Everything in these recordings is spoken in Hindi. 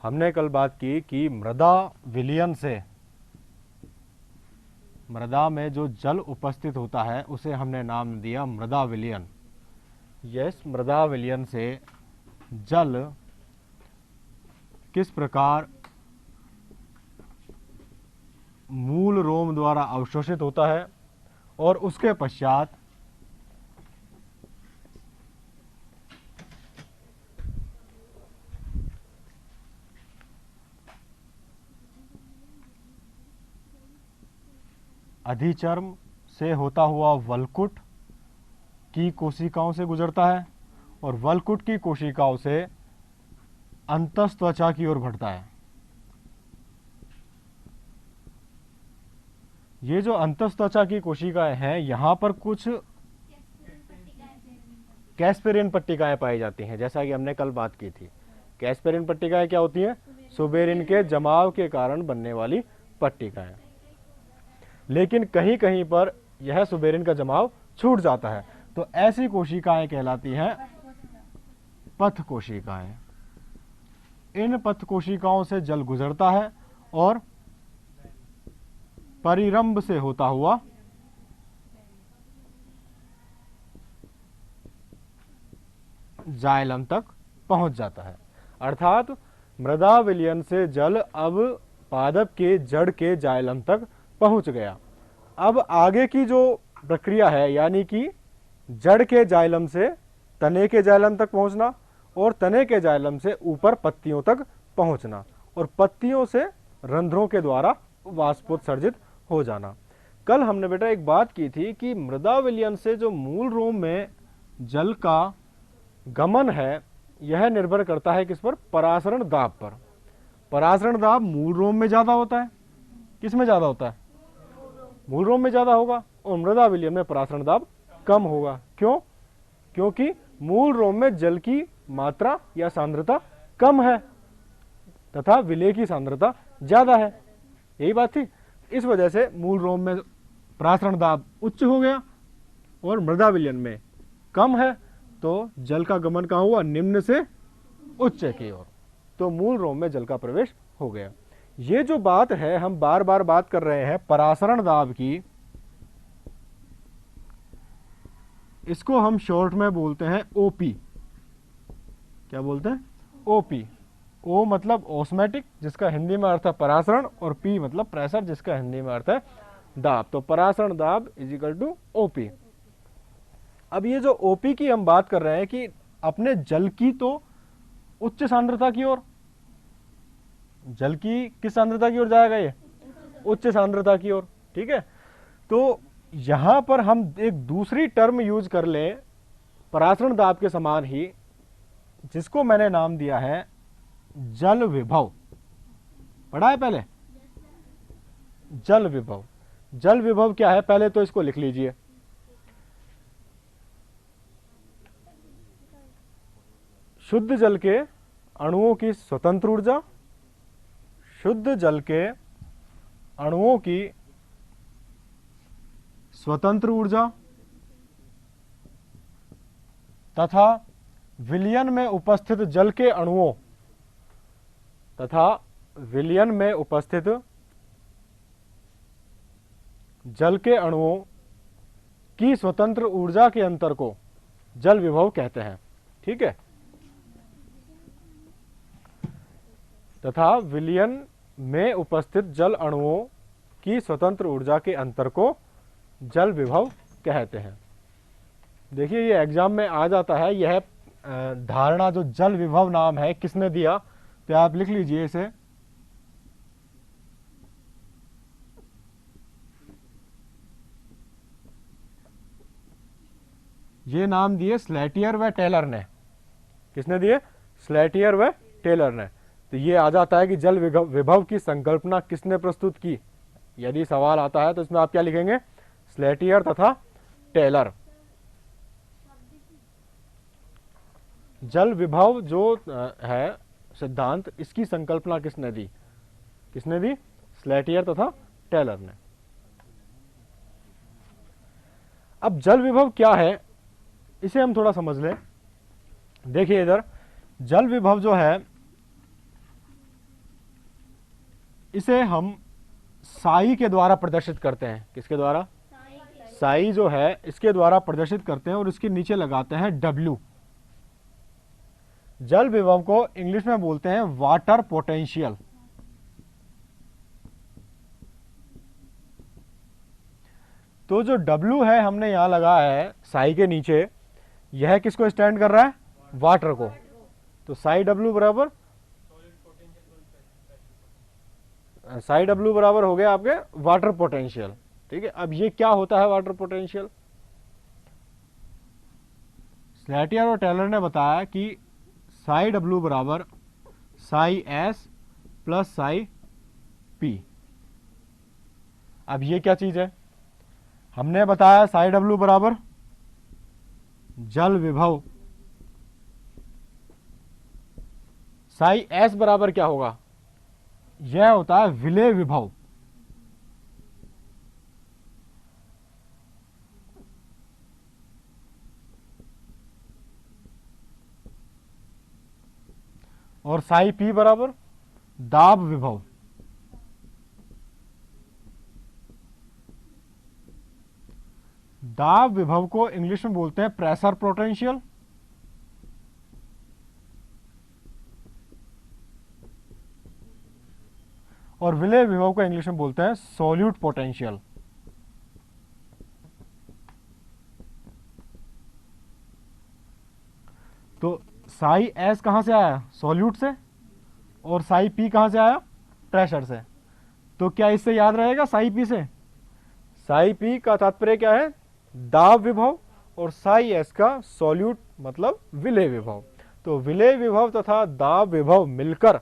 हमने कल बात की कि मृदा विलयन से, मृदा में जो जल उपस्थित होता है उसे हमने नाम दिया मृदा विलयन। यस, मृदा विलयन से जल किस प्रकार मूल रोम द्वारा अवशोषित होता है और उसके पश्चात अधिचर्म से होता हुआ वलकुट की कोशिकाओं से गुजरता है और वलकुट की कोशिकाओं से अंतस त्वचा की ओर बढ़ता है। ये जो अंतस त्वचा की कोशिकाएं हैं, यहां पर कुछ कैस्पेरियन पट्टिकाएं पाई जाती हैं, जैसा कि हमने कल बात की थी। कैस्पेरियन पट्टिकाएं क्या होती हैं? सुबेरिन के जमाव के कारण बनने वाली पट्टिकाएं। लेकिन कहीं कहीं पर यह सुबेरिन का जमाव छूट जाता है, तो ऐसी कोशिकाएं कहलाती हैं पथ कोशिकाएं। इन पथ कोशिकाओं से जल गुजरता है और परिरंभ से होता हुआ जाइलम तक पहुंच जाता है। अर्थात मृदा विलयन से जल अब पादप के जड़ के जाइलम तक पहुंच गया। अब आगे की जो प्रक्रिया है, यानी कि जड़ के जाइलम से तने के जाइलम तक पहुंचना और तने के जाइलम से ऊपर पत्तियों तक पहुंचना और पत्तियों से रंध्रों के द्वारा वाष्पोत्सर्जित हो जाना। कल हमने बेटा एक बात की थी कि मृदा विलयन से जो मूल रोम में जल का गमन है, यह निर्भर करता है किस पर? परासरण दाब पर। परासरण दाब मूल रोम में ज्यादा होता है। किस में ज्यादा होता है? मूल रोम में ज्यादा होगा और मृदा विलयन में परासरण दाब कम होगा। क्यों? क्योंकि मूल रोम में जल की मात्रा या सांद्रता कम है तथा विलय की सांद्रता ज्यादा है। यही बात थी। इस वजह से मूल रोम में परासरण दाब उच्च हो गया और मृदा विलयन में कम है, तो जल का गमन कहां हुआ? निम्न से उच्च की ओर, तो मूल रोम में जल का प्रवेश हो गया। ये जो बात है, हम बार बार बात कर रहे हैं परासरण दाब की, इसको हम शॉर्ट में बोलते हैं ओपी। क्या बोलते हैं? ओपी। ओ मतलब ऑस्मेटिक, जिसका हिंदी में अर्थ है परासरण, और पी मतलब प्रेशर, जिसका हिंदी में अर्थ है दाब। तो परासरण दाब इज इक्वल टू ओपी। अब ये जो ओपी की हम बात कर रहे हैं कि अपने जल की तो उच्च सांद्रता की ओर, जल की किस सांद्रता की ओर जाएगा? ये उच्च सांद्रता की ओर। ठीक है, तो यहां पर हम एक दूसरी टर्म यूज कर लें परासरण दाब के समान ही, जिसको मैंने नाम दिया है जल विभव। पढ़ा है पहले? जल विभव। जल विभव क्या है? पहले तो इसको लिख लीजिए। शुद्ध जल के अणुओं की स्वतंत्र ऊर्जा, शुद्ध जल के अणुओं की स्वतंत्र ऊर्जा तथा विलयन में उपस्थित जल के अणुओं तथा विलयन में उपस्थित जल के अणुओं की स्वतंत्र ऊर्जा के अंतर को जल विभव कहते हैं। ठीक है, तथा विलयन में उपस्थित जल अणुओं की स्वतंत्र ऊर्जा के अंतर को जल विभव कहते हैं। देखिए, ये एग्जाम में आ जाता है। यह धारणा जो जल विभव नाम है, किसने दिया? तो आप लिख लीजिए इसे। ये नाम दिए स्लेटियर व टेलर ने। किसने दिए? स्लेटियर व टेलर ने। तो ये आ जाता है कि जल विभव की संकल्पना किसने प्रस्तुत की। यदि सवाल आता है तो इसमें आप क्या लिखेंगे? स्लेटियर तथा टेलर। जल विभव जो है सिद्धांत, इसकी संकल्पना किसने दी? किसने दी? स्लेटियर तथा टेलर ने। अब जल विभव क्या है, इसे हम थोड़ा समझ लें। देखिए इधर, जल विभव जो है इसे हम साई के द्वारा प्रदर्शित करते हैं। किसके द्वारा? साई जो है इसके द्वारा प्रदर्शित करते हैं और इसके नीचे लगाते हैं W। जल विभव को इंग्लिश में बोलते हैं वाटर पोटेंशियल। तो जो W है हमने यहां लगाया है साई के नीचे, यह किसको स्टैंड कर रहा है? वाटर को। तो साई W बराबर, साई W बराबर हो गया आपके वाटर पोटेंशियल। ठीक है, अब ये क्या होता है वाटर पोटेंशियल? स्लेटियर और टेलर ने बताया कि साई W बराबर Sai S plus psi P। अब ये क्या चीज है? हमने बताया साई W बराबर जल विभव, साई S बराबर क्या होगा? यह होता है विलेय विभव। और साई P बराबर दाब विभव। दाब विभव को इंग्लिश में बोलते हैं प्रेशर पोटेंशियल, और विलेय विभव को इंग्लिश में बोलते हैं सॉल्यूट पोटेंशियल। तो साई S कहां से आया? सॉल्यूट से। और साई P कहां से आया? प्रेशर से। तो क्या इससे याद रहेगा साई P से? साई P का तात्पर्य क्या है? दाब विभव, और साई S का सॉल्यूट मतलब विलेय विभव। तो विलेय विभव तथा दाब विभव मिलकर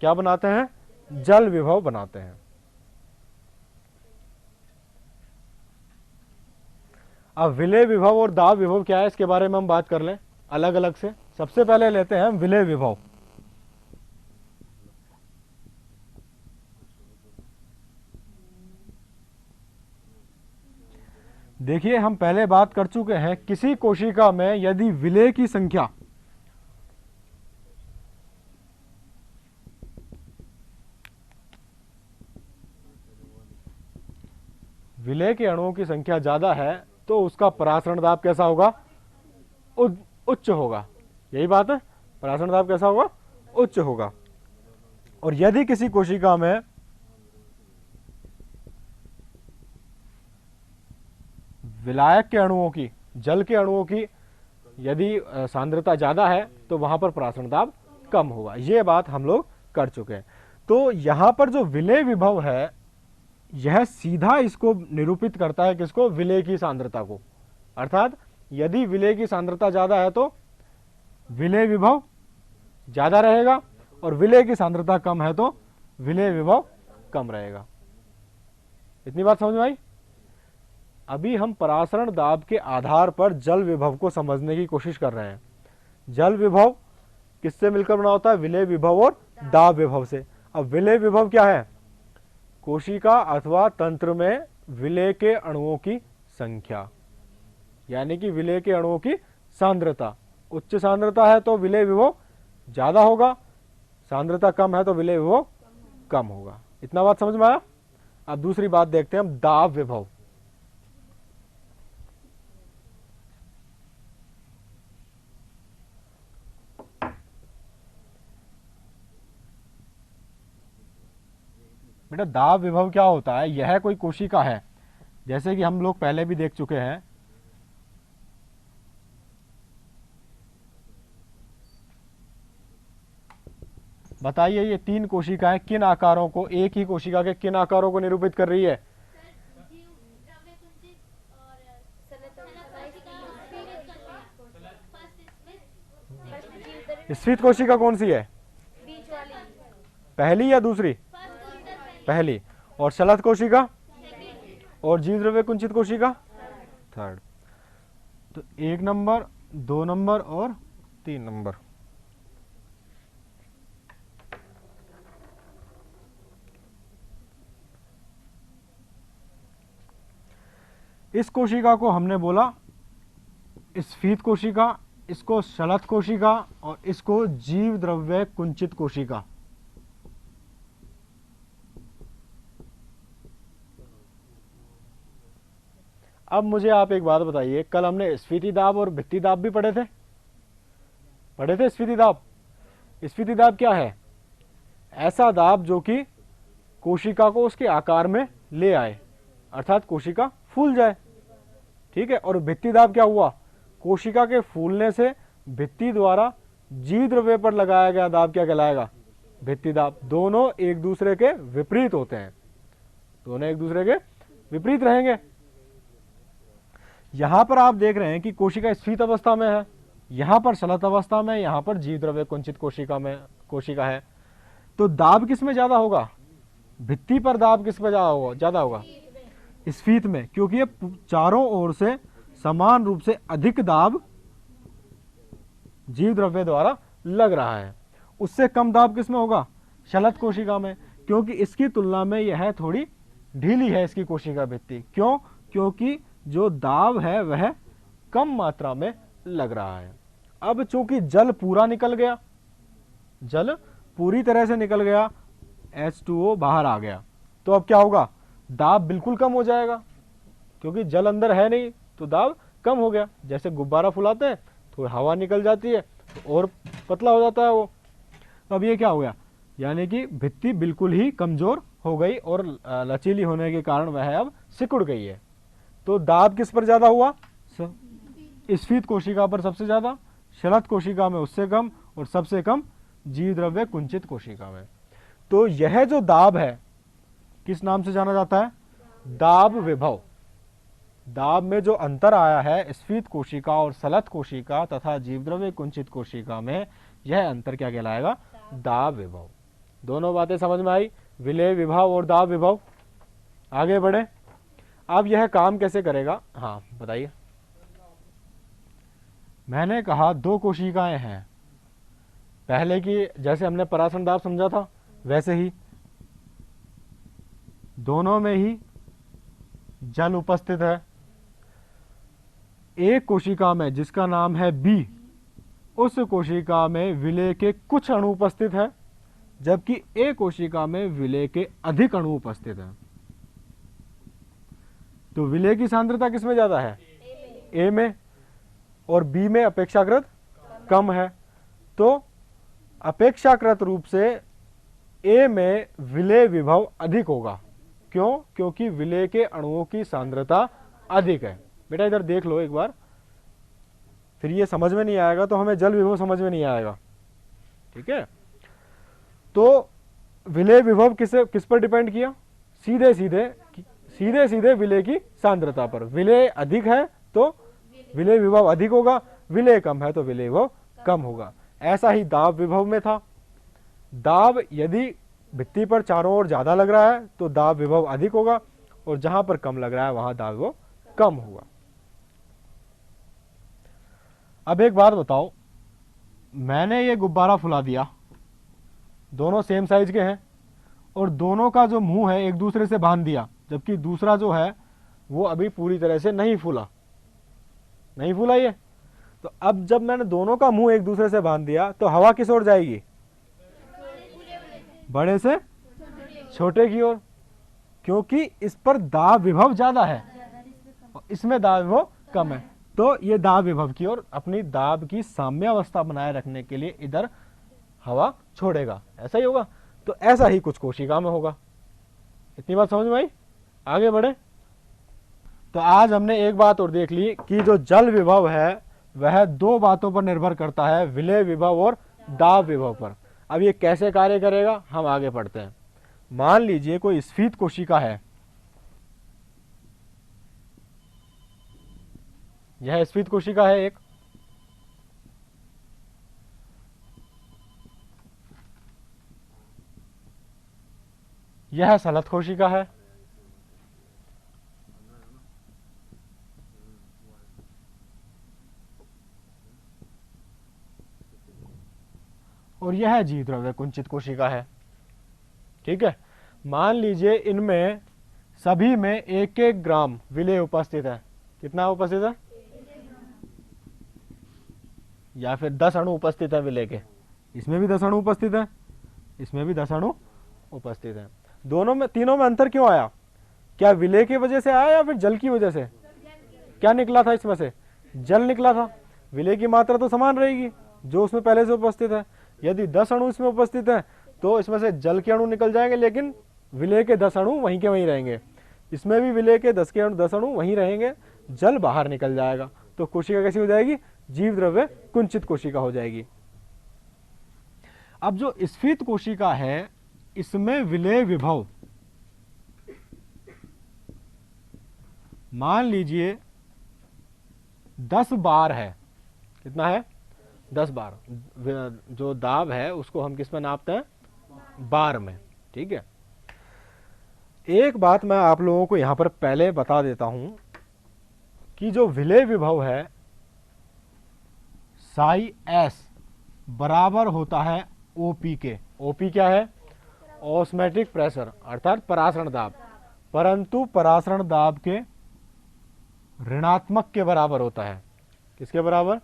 क्या बनाते हैं? जल विभव बनाते हैं। अब विलेय विभव और दाब विभव क्या है इसके बारे में हम बात कर लें अलग अलग से। सबसे पहले लेते हैं हम विलेय विभव। देखिए, हम पहले बात कर चुके हैं किसी कोशिका में यदि विलेय की संख्या विलेय के अणुओं की संख्या ज्यादा है तो उसका परासरण दाब कैसा होगा? उच्च होगा। यही बात है, परासरण दाब कैसा होगा? उच्च होगा। और यदि किसी कोशिका में विलायक के अणुओं की, जल के अणुओं की यदि सांद्रता ज्यादा है तो वहां पर परासरण दाब कम होगा। यह बात हम लोग कर चुके हैं। तो यहां पर जो विलेय विभव है यह सीधा इसको निरूपित करता है, किसको? विलेय की सांद्रता को। अर्थात यदि विलेय की सांद्रता ज्यादा है तो विलेय विभव ज्यादा रहेगा, और विलेय की सांद्रता कम है तो विलेय विभव कम रहेगा। इतनी बात समझ में आई? अभी हम परासरण दाब के आधार पर जल विभव को समझने की कोशिश कर रहे हैं। जल विभव किससे मिलकर बना होता है? विलेय विभव और दाब विभव से। अब विलेय विभव क्या है? कोशिका अथवा तंत्र में विलेय के अणुओं की संख्या, यानी कि विलेय के अणुओं की सांद्रता। उच्च सांद्रता है तो विलेय विभव ज्यादा होगा, सांद्रता कम है तो विलेय विभव कम होगा। इतना बात समझ में आया? अब दूसरी बात देखते हैं हम, दाब विभव। बेटा, दाब विभव क्या होता है? यह कोई कोशिका है, जैसे कि हम लोग पहले भी देख चुके हैं। बताइए, ये तीन कोशिकाएं किन आकारों को, एक ही कोशिका के किन आकारों को निरूपित कर रही है? स्फीत कोशिका कौन सी है? पहली या दूसरी? पहली। और शलथ कोशिका? और जीव द्रव्य कुंचित कोशिका? थर्ड। तो 1 नंबर, 2 नंबर और 3 नंबर। इस कोशिका को हमने बोला स्फीत कोशिका, इसको शलथ कोशिका, और इसको जीव द्रव्य कुंचित कोशिका। अब मुझे आप एक बात बताइए, कल हमने स्फीति दाब और भित्ति दाब भी पढ़े थे स्फीति दाब। स्फीति दाब क्या है? ऐसा दाब जो कि कोशिका को उसके आकार में ले आए, अर्थात कोशिका फूल जाए, ठीक है। और भित्ति दाब क्या हुआ? कोशिका के फूलने से भित्ति द्वारा जीव द्रव्य पर लगाया गया दाब क्या कहलाएगा? भित्ति दाब। दोनों एक दूसरे के विपरीत होते हैं, दोनों एक दूसरे के विपरीत रहेंगे। यहां पर आप देख रहे हैं कि कोशिका स्फीत अवस्था में है, यहां पर शलत अवस्था में, यहां पर जीव द्रव्य कुंचित कोशिका है। तो दाब किस में ज्यादा होगा? भित्ति पर दाब किस में ज्यादा होगा? स्फीत में, क्योंकि ये चारों ओर से समान रूप से अधिक दाब जीव द्रव्य द्वारा लग रहा है। उससे कम दाब किस में होगा? शलत कोशिका में, क्योंकि इसकी तुलना में यह थोड़ी ढीली है इसकी कोशिका भित्ति। क्यों? क्योंकि जो दाब है वह कम मात्रा में लग रहा है। अब चूंकि जल पूरा निकल गया, जल पूरी तरह से निकल गया, H2O बाहर आ गया, तो अब क्या होगा? दाब बिल्कुल कम हो जाएगा, क्योंकि जल अंदर है नहीं तो दाब कम हो गया। जैसे गुब्बारा फुलाते हैं तो हवा निकल जाती है तो और पतला हो जाता है वो। तो अब ये क्या हो गया? यानी कि भित्ति बिल्कुल ही कमजोर हो गई और लचीली होने के कारण वह अब सिकुड़ गई है। तो दाब किस पर ज्यादा हुआ? स्फीत कोशिका पर सबसे ज्यादा, शलत कोशिका में उससे कम, और सबसे कम जीव द्रव्य कुंचित कोशिका में। तो यह जो दाब है किस नाम से जाना जाता है? दाब विभव। दाब में जो अंतर आया है स्फीत कोशिका और शलत कोशिका तथा जीवद्रव्य कुंचित कोशिका में, यह अंतर क्या कहलाएगा? दाब विभव। दोनों बातें समझ में आई, विलेय विभव और दाब विभव। आगे बढ़े। अब यह काम कैसे करेगा? हाँ बताइए। मैंने कहा दो कोशिकाएं हैं, पहले की जैसे हमने परासरण दाब समझा था वैसे ही दोनों में ही जल उपस्थित है। एक कोशिका में जिसका नाम है बी, उस कोशिका में विलेय के कुछ अणु उपस्थित है, जबकि ए कोशिका में विलेय के अधिक अणु उपस्थित है। तो विलेय की सांद्रता किसमें ज्यादा है? ए में, और बी में अपेक्षाकृत कम है। तो अपेक्षाकृत रूप से ए में विलेय विभव अधिक होगा। क्यों? क्योंकि विलेय के अणुओं की सांद्रता अधिक है। बेटा इधर देख लो एक बार, फिर ये समझ में नहीं आएगा तो हमें जल विभव समझ में नहीं आएगा, ठीक है। तो विलेय विभव किस पर डिपेंड किया? सीधे सीधे विलेय की सांद्रता पर। विलेय अधिक है तो विलेय विभव अधिक होगा, विलेय कम है तो विलेय विभव कम होगा। ऐसा ही दाब विभव में था। दाब यदि भित्ति पर चारों ओर ज्यादा लग रहा है तो दाब विभव अधिक होगा, और जहां पर कम लग रहा है वहां दाब विभव कम होगा। अब एक बात बताओ, मैंने ये गुब्बारा फुला दिया, दोनों सेम साइज के हैं, और दोनों का जो मुंह है एक दूसरे से बांध दिया, जबकि दूसरा जो है वो अभी पूरी तरह से नहीं फूला ये। तो अब जब मैंने दोनों का मुंह एक दूसरे से बांध दिया तो हवा किस ओर जाएगी? बड़े से छोटे की ओर, क्योंकि इस पर दाब विभव ज्यादा है, इसमें दाब विभव कम है। तो ये दाब विभव की ओर अपनी दाब की साम्यावस्था बनाए रखने के लिए इधर हवा छोड़ेगा, ऐसा ही होगा। तो ऐसा ही कुछ कोशिका में होगा। इतनी बात समझ में आई? आगे बढ़े। तो आज हमने एक बात और देख ली कि जो जल विभव है वह दो बातों पर निर्भर करता है, विलेय विभव और दाब विभव पर। अब ये कैसे कार्य करेगा हम आगे पढ़ते हैं। मान लीजिए कोई स्फीत कोशिका है, यह स्फीत कोशिका है एक, यह शलत कोशिका है, और यह जीव द्रव्य कुंचित कोशिका है, ठीक है। मान लीजिए इनमें सभी में 1-1 ग्राम विलेय उपस्थित है। कितना उपस्थित है? या फिर 10 अणु उपस्थित है विलेय के। इसमें भी 10 अणु उपस्थित है, इसमें भी 10 अणु उपस्थित है। तीनों में अंतर क्यों आया? क्या विलेय की वजह से आया या फिर जल की वजह से? क्या निकला था इसमें से, जल निकला था। विलेय की मात्रा तो समान रहेगी जो उसमें पहले से उपस्थित है। यदि 10 अणु इसमें उपस्थित है तो इसमें से जल के अणु निकल जाएंगे, लेकिन विलेय के 10 अणु वहीं के वहीं रहेंगे। इसमें भी विलेय के 10 अणु वहीं रहेंगे, जल बाहर निकल जाएगा। तो कोशिका कैसी हो जाएगी, जीव द्रव्य कुंचित कोशिका हो जाएगी। अब जो स्फीत कोशिका है इसमें विलेय विभव मान लीजिए 10 बार है। कितना है, 10 बार। जो दाब है उसको हम किस में नापते हैं, बार में। ठीक है, एक बात मैं आप लोगों को यहां पर पहले बता देता हूं कि जो विलेय विभव है साई एस बराबर होता है ओपी के। ओपी क्या है, ऑस्मैटिक प्रेशर अर्थात परासरण दाब, परंतु परासरण दाब के ऋणात्मक के बराबर होता है। किसके बराबर,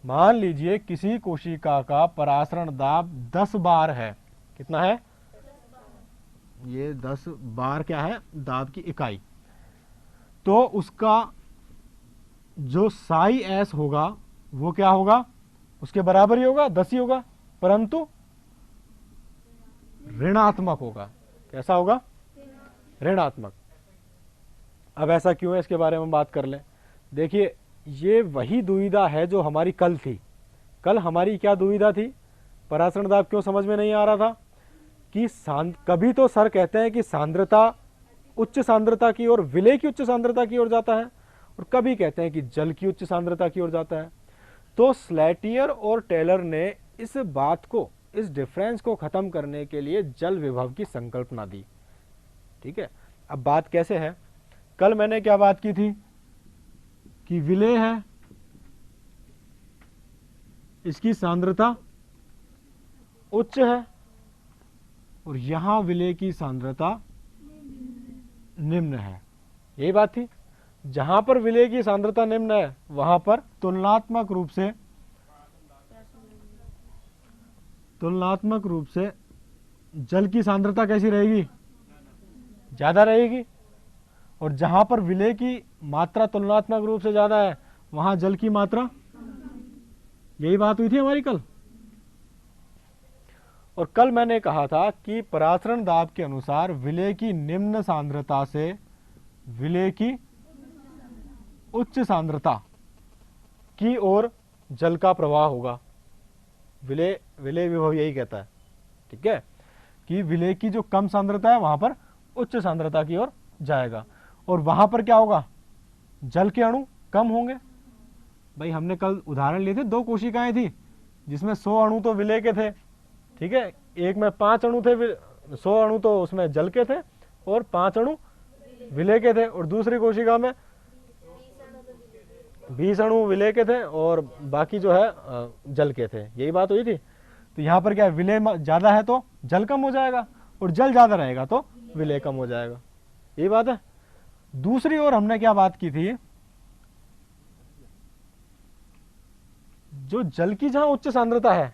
मान लीजिए किसी कोशिका का परासरण दाब 10 बार है। कितना है, ये 10 बार क्या है, दाब की इकाई। तो उसका जो साई एस होगा वो क्या होगा, उसके बराबर ही होगा, 10 ही होगा, परंतु ऋणात्मक होगा। कैसा होगा, ऋणात्मक। अब ऐसा क्यों है इसके बारे में बात कर लें। देखिए ये वही दुविधा है जो हमारी कल थी। कल हमारी क्या दुविधा थी, परासरण दाब क्यों समझ में नहीं आ रहा था कि कभी तो सर कहते हैं कि सांद्रता उच्च सांद्रता की ओर, विलेय की उच्च सांद्रता की ओर जाता है, और कभी कहते हैं कि जल की उच्च सांद्रता की ओर जाता है। तो स्लेटियर और टेलर ने इस बात को, इस डिफरेंस को खत्म करने के लिए जल विभव की संकल्पना दी। ठीक है, अब बात कैसे है, कल मैंने क्या बात की थी कि विलेय है, इसकी सांद्रता उच्च है, और यहां विलेय की सांद्रता निम्न है। यही बात थी। जहां पर विलेय की सांद्रता निम्न है वहां पर तुलनात्मक रूप से जल की सांद्रता कैसी रहेगी, ज्यादा रहेगी। और जहां पर विलेय की मात्रा तुलनात्मक रूप से ज्यादा है वहां जल की मात्रा, यही बात हुई थी हमारी कल। और कल मैंने कहा था कि परासरण दाब के अनुसार विलेय की निम्न सांद्रता से विलेय की उच्च सांद्रता की ओर जल का प्रवाह होगा। विलेय विभव यही कहता है। ठीक है, कि विलेय की जो कम सांद्रता है वहां पर उच्च सांद्रता की ओर जाएगा, और वहां पर क्या होगा, जल के अणु कम होंगे। भाई हमने कल उदाहरण लिए थे, 2 कोशिकाएं थी जिसमें 100 अणु तो विलेय के थे। ठीक है, एक में 5 अणु थे, 100 अणु तो उसमें जल के थे और 5 अणु विलेय के थे, और दूसरी कोशिका में 20 अणु विलेय के थे और बाकी जो है जल के थे। यही बात हुई थी। तो यहाँ पर क्या, विलेय ज्यादा है तो जल कम हो जाएगा, और जल ज्यादा रहेगा तो विलेय कम हो जाएगा। यही बात है। दूसरी ओर हमने क्या बात की थी, जो जल की जहां उच्च सांद्रता है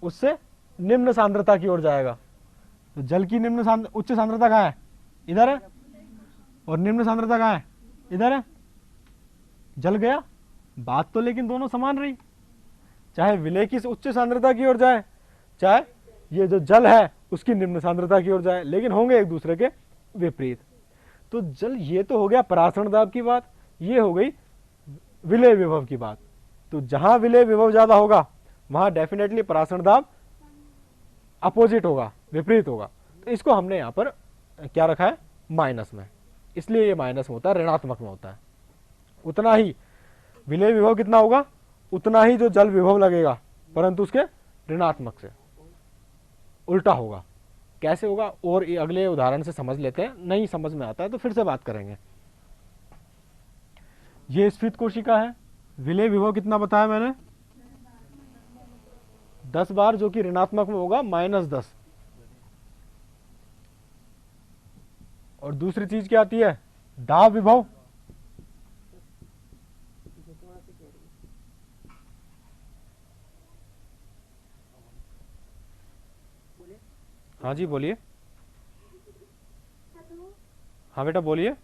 उससे निम्न सांद्रता की ओर जाएगा। तो जल की उच्च सांद्रता कहां है, इधर है, और निम्न सांद्रता कहां है, इधर है। जल गया, बात तो लेकिन दोनों समान रही, चाहे विलेय की उच्च सांद्रता की ओर जाए, चाहे ये जो जल है उसकी निम्न सांद्रता की ओर जाए, लेकिन होंगे एक दूसरे के विपरीत। तो जल, ये तो हो गया परासरण दाब की बात, ये हो गई विलेय विभव की बात। तो जहां विलेय विभव ज्यादा होगा वहां डेफिनेटली परासरण दाब अपोजिट होगा, विपरीत होगा। तो इसको हमने यहां पर क्या रखा है, माइनस में, इसलिए ये माइनस में होता है, ऋणात्मक में होता है। उतना ही विलेय विभव कितना होगा, उतना ही जो जल विभव लगेगा, परंतु उसके ऋणात्मक से उल्टा होगा। कैसे होगा, और अगले उदाहरण से समझ लेते हैं, नहीं समझ में आता है तो फिर से बात करेंगे। ये स्फीत कोशिका है, विलेय विभव कितना बताया मैंने, 10 बार, जो कि ऋणात्मक में होगा -10। और दूसरी चीज क्या आती है, दाब विभव। हाँ जी बोलिए, हाँ बेटा बोलिए।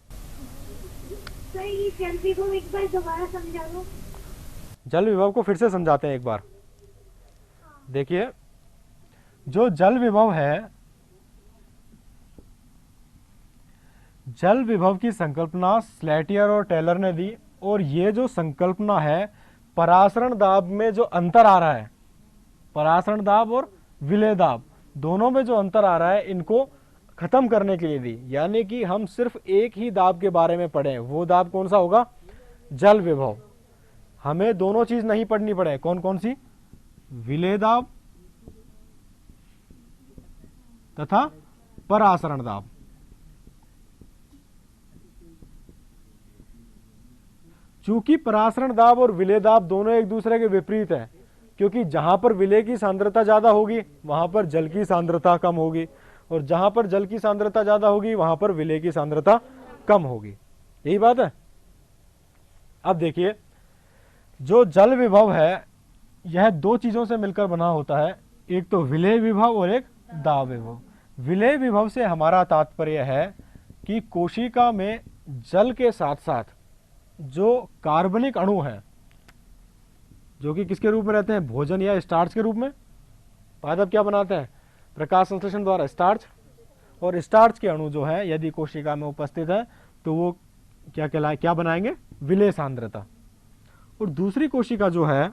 तो ये जल विभव एक बार दोबारा समझा दो। जल विभव को फिर से समझाते हैं एक बार। देखिए, जो जल विभव है, जल विभव की संकल्पना स्लेटियर और टेलर ने दी, और ये जो संकल्पना है परासरण दाब में जो अंतर आ रहा है, परासरण दाब और विलेय दाब दोनों में जो अंतर आ रहा है, इनको खत्म करने के लिए दी। यानी कि हम सिर्फ एक ही दाब के बारे में पढ़ें, वो दाब कौन सा होगा? जल विभव। हमें दोनों चीज नहीं पढ़नी पड़े। कौन कौन सी? विलेय दाब तथा परासरण दाब। चूंकि परासरण दाब और विलेय दाब दोनों एक दूसरे के विपरीत है, क्योंकि जहां पर विलेय की सांद्रता ज्यादा होगी वहां पर जल की सांद्रता कम होगी, और जहां पर जल की सांद्रता ज्यादा होगी वहां पर विलेय की सांद्रता कम होगी। यही बात है। अब देखिए, जो जल विभव है यह दो चीजों से मिलकर बना होता है, एक तो विलेय विभव और एक दाब विभव। विलेय विभव से हमारा तात्पर्य है कि कोशिका में जल के साथ साथ जो कार्बनिक अणु हैं, जो कि किसके रूप में रहते हैं? भोजन या स्टार्च के रूप में। पादप क्या बनाते हैं? प्रकाश संश्लेषण द्वारा स्टार्च। और स्टार्च के अणु जो है यदि कोशिका में उपस्थित है तो वो क्या बनाएंगे? विलेय सांद्रता। और दूसरी कोशिका जो है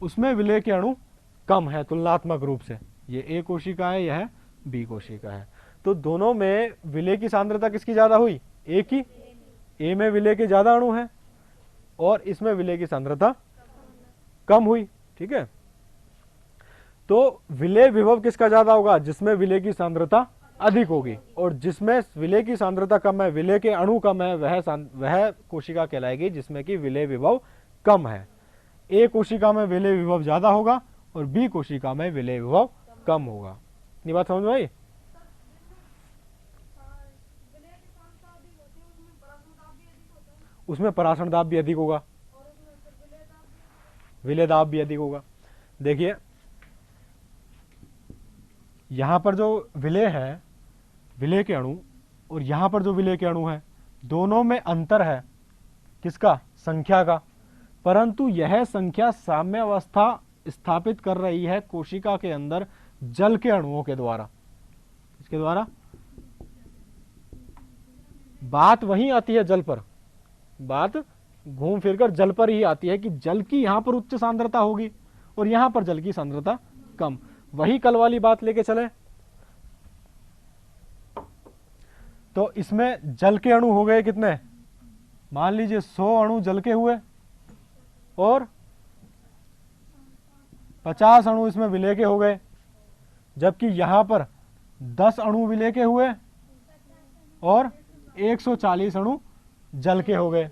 उसमें विलेय के अणु कम है तुलनात्मक रूप से। ये ए कोशिका है, यह बी कोशिका है। तो दोनों में विलेय की सांद्रता किसकी ज्यादा हुई? ए की। ए में विलेय के ज्यादा अणु हैं और इसमें विलेय की सांद्रता कम हुई। ठीक है, तो विलेय विभव किसका ज्यादा होगा? जिसमें विलेय की सांद्रता अधिक होगी, और जिसमें विलेय की सांद्रता कम है, विलेय के अणु कम है, वह कोशिका कहलाएगी जिसमें कि विलेय विभव कम है। ए कोशिका में विलेय विभव ज्यादा होगा और बी कोशिका में विलेय विभव कम होगा। इतनी बात समझ में आई? उसमें परासरण दाब भी अधिक होगा, विलेय दाब भी अधिक होगा। देखिए, यहां पर जो विलेय है, विलेय के अणु, और यहां पर जो विलेय के अणु है, दोनों में अंतर है। किसका? संख्या का। परंतु यह संख्या साम्यावस्था स्थापित कर रही है कोशिका के अंदर जल के अणुओं के द्वारा। इसके द्वारा बात वहीं आती है जल पर, बात घूम फिरकर जल पर ही आती है कि जल की यहां पर उच्च सांद्रता होगी और यहां पर जल की सांद्रता कम। वही कल वाली बात लेके चले तो इसमें जल के अणु हो गए कितने? मान लीजिए 100 अणु जल के हुए और 50 अणु इसमें विलेय के हो गए, जबकि यहां पर 10 अणु विलेय के हुए और 140 अणु जल के हो गए।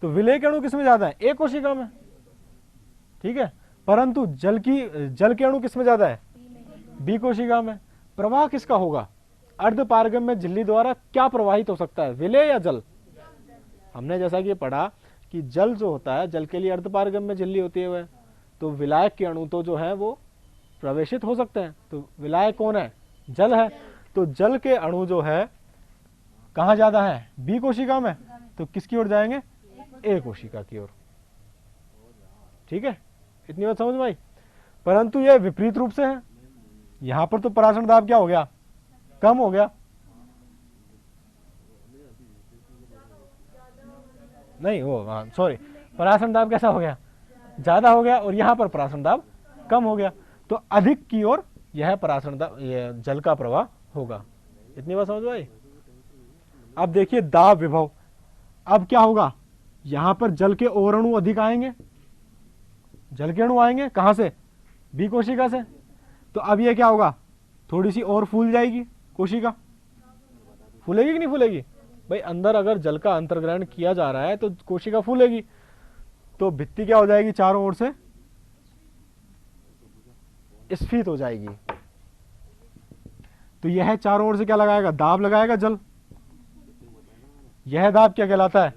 तो विलेय के अणु किसमें ज्यादा है? एक कोशिका में। ठीक है, परंतु जल के अणु किसमें ज्यादा है? बी कोशिका में। प्रवाह किसका होगा? अर्धपारगम्य झिल्ली द्वारा क्या प्रवाहित हो सकता है, विलेय या जल? हमने जैसा कि पढ़ा कि जल जो होता है, जल के लिए अर्धपारगम्य झिल्ली होती है वह, तो विलायक के अणु तो जो है वो प्रवेशित हो सकते हैं। तो विलायक कौन है? जल है। तो जल के अणु जो है कहाँ ज्यादा है? बी कोशिका में। तो किसकी ओर जाएंगे? ए कोशिका की ओर। ठीक है, इतनी बात समझ में आई? परंतु यह विपरीत रूप से है। यहां पर तो परासरण दाब क्या हो गया? कम हो गया। नहीं, वो सॉरी, परासरण दाब कैसा हो गया? ज्यादा हो गया, और यहां पर परासरण दाब कम हो गया। तो अधिक की ओर यह परासरण दाब, यह जल का प्रवाह होगा। इतनी बात समझ में आई? अब देखिए दाब विभव। अब क्या होगा? यहां पर जल के और अणु अधिक आएंगे, जल के अणु आएंगे कहां से? बी कोशिका से। तो अब ये क्या होगा? थोड़ी सी और फूल जाएगी कोशिका। फूलेगी कि नहीं फूलेगी? भाई अंदर अगर जल का अंतर्ग्रहण किया जा रहा है तो कोशिका फूलेगी। तो भित्ति क्या हो जाएगी? चारों ओर से स्फीत हो जाएगी। तो यह चारों ओर से क्या लगाएगा? दाब लगाएगा जल। यह दाब क्या कहलाता है?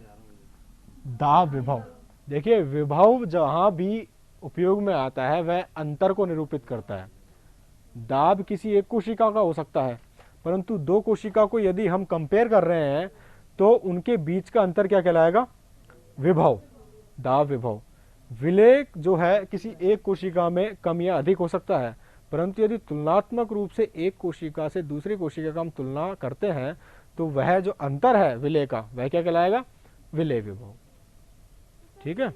दाब विभव। देखिए, विभव जहां भी उपयोग में आता है वह अंतर को निरूपित करता है। दाब किसी एक कोशिका का हो सकता है, परंतु दो कोशिका को यदि हम कंपेयर कर रहे हैं तो उनके बीच का अंतर क्या कहलाएगा? विभव, दाब विभव। विलेय जो है किसी एक कोशिका में कम या अधिक हो सकता है, परंतु यदि तुलनात्मक रूप से एक कोशिका से दूसरी कोशिका का हम तुलना करते हैं तो वह जो अंतर है विलेय का, वह क्या कहलाएगा? विलेय विभव। ठीक है।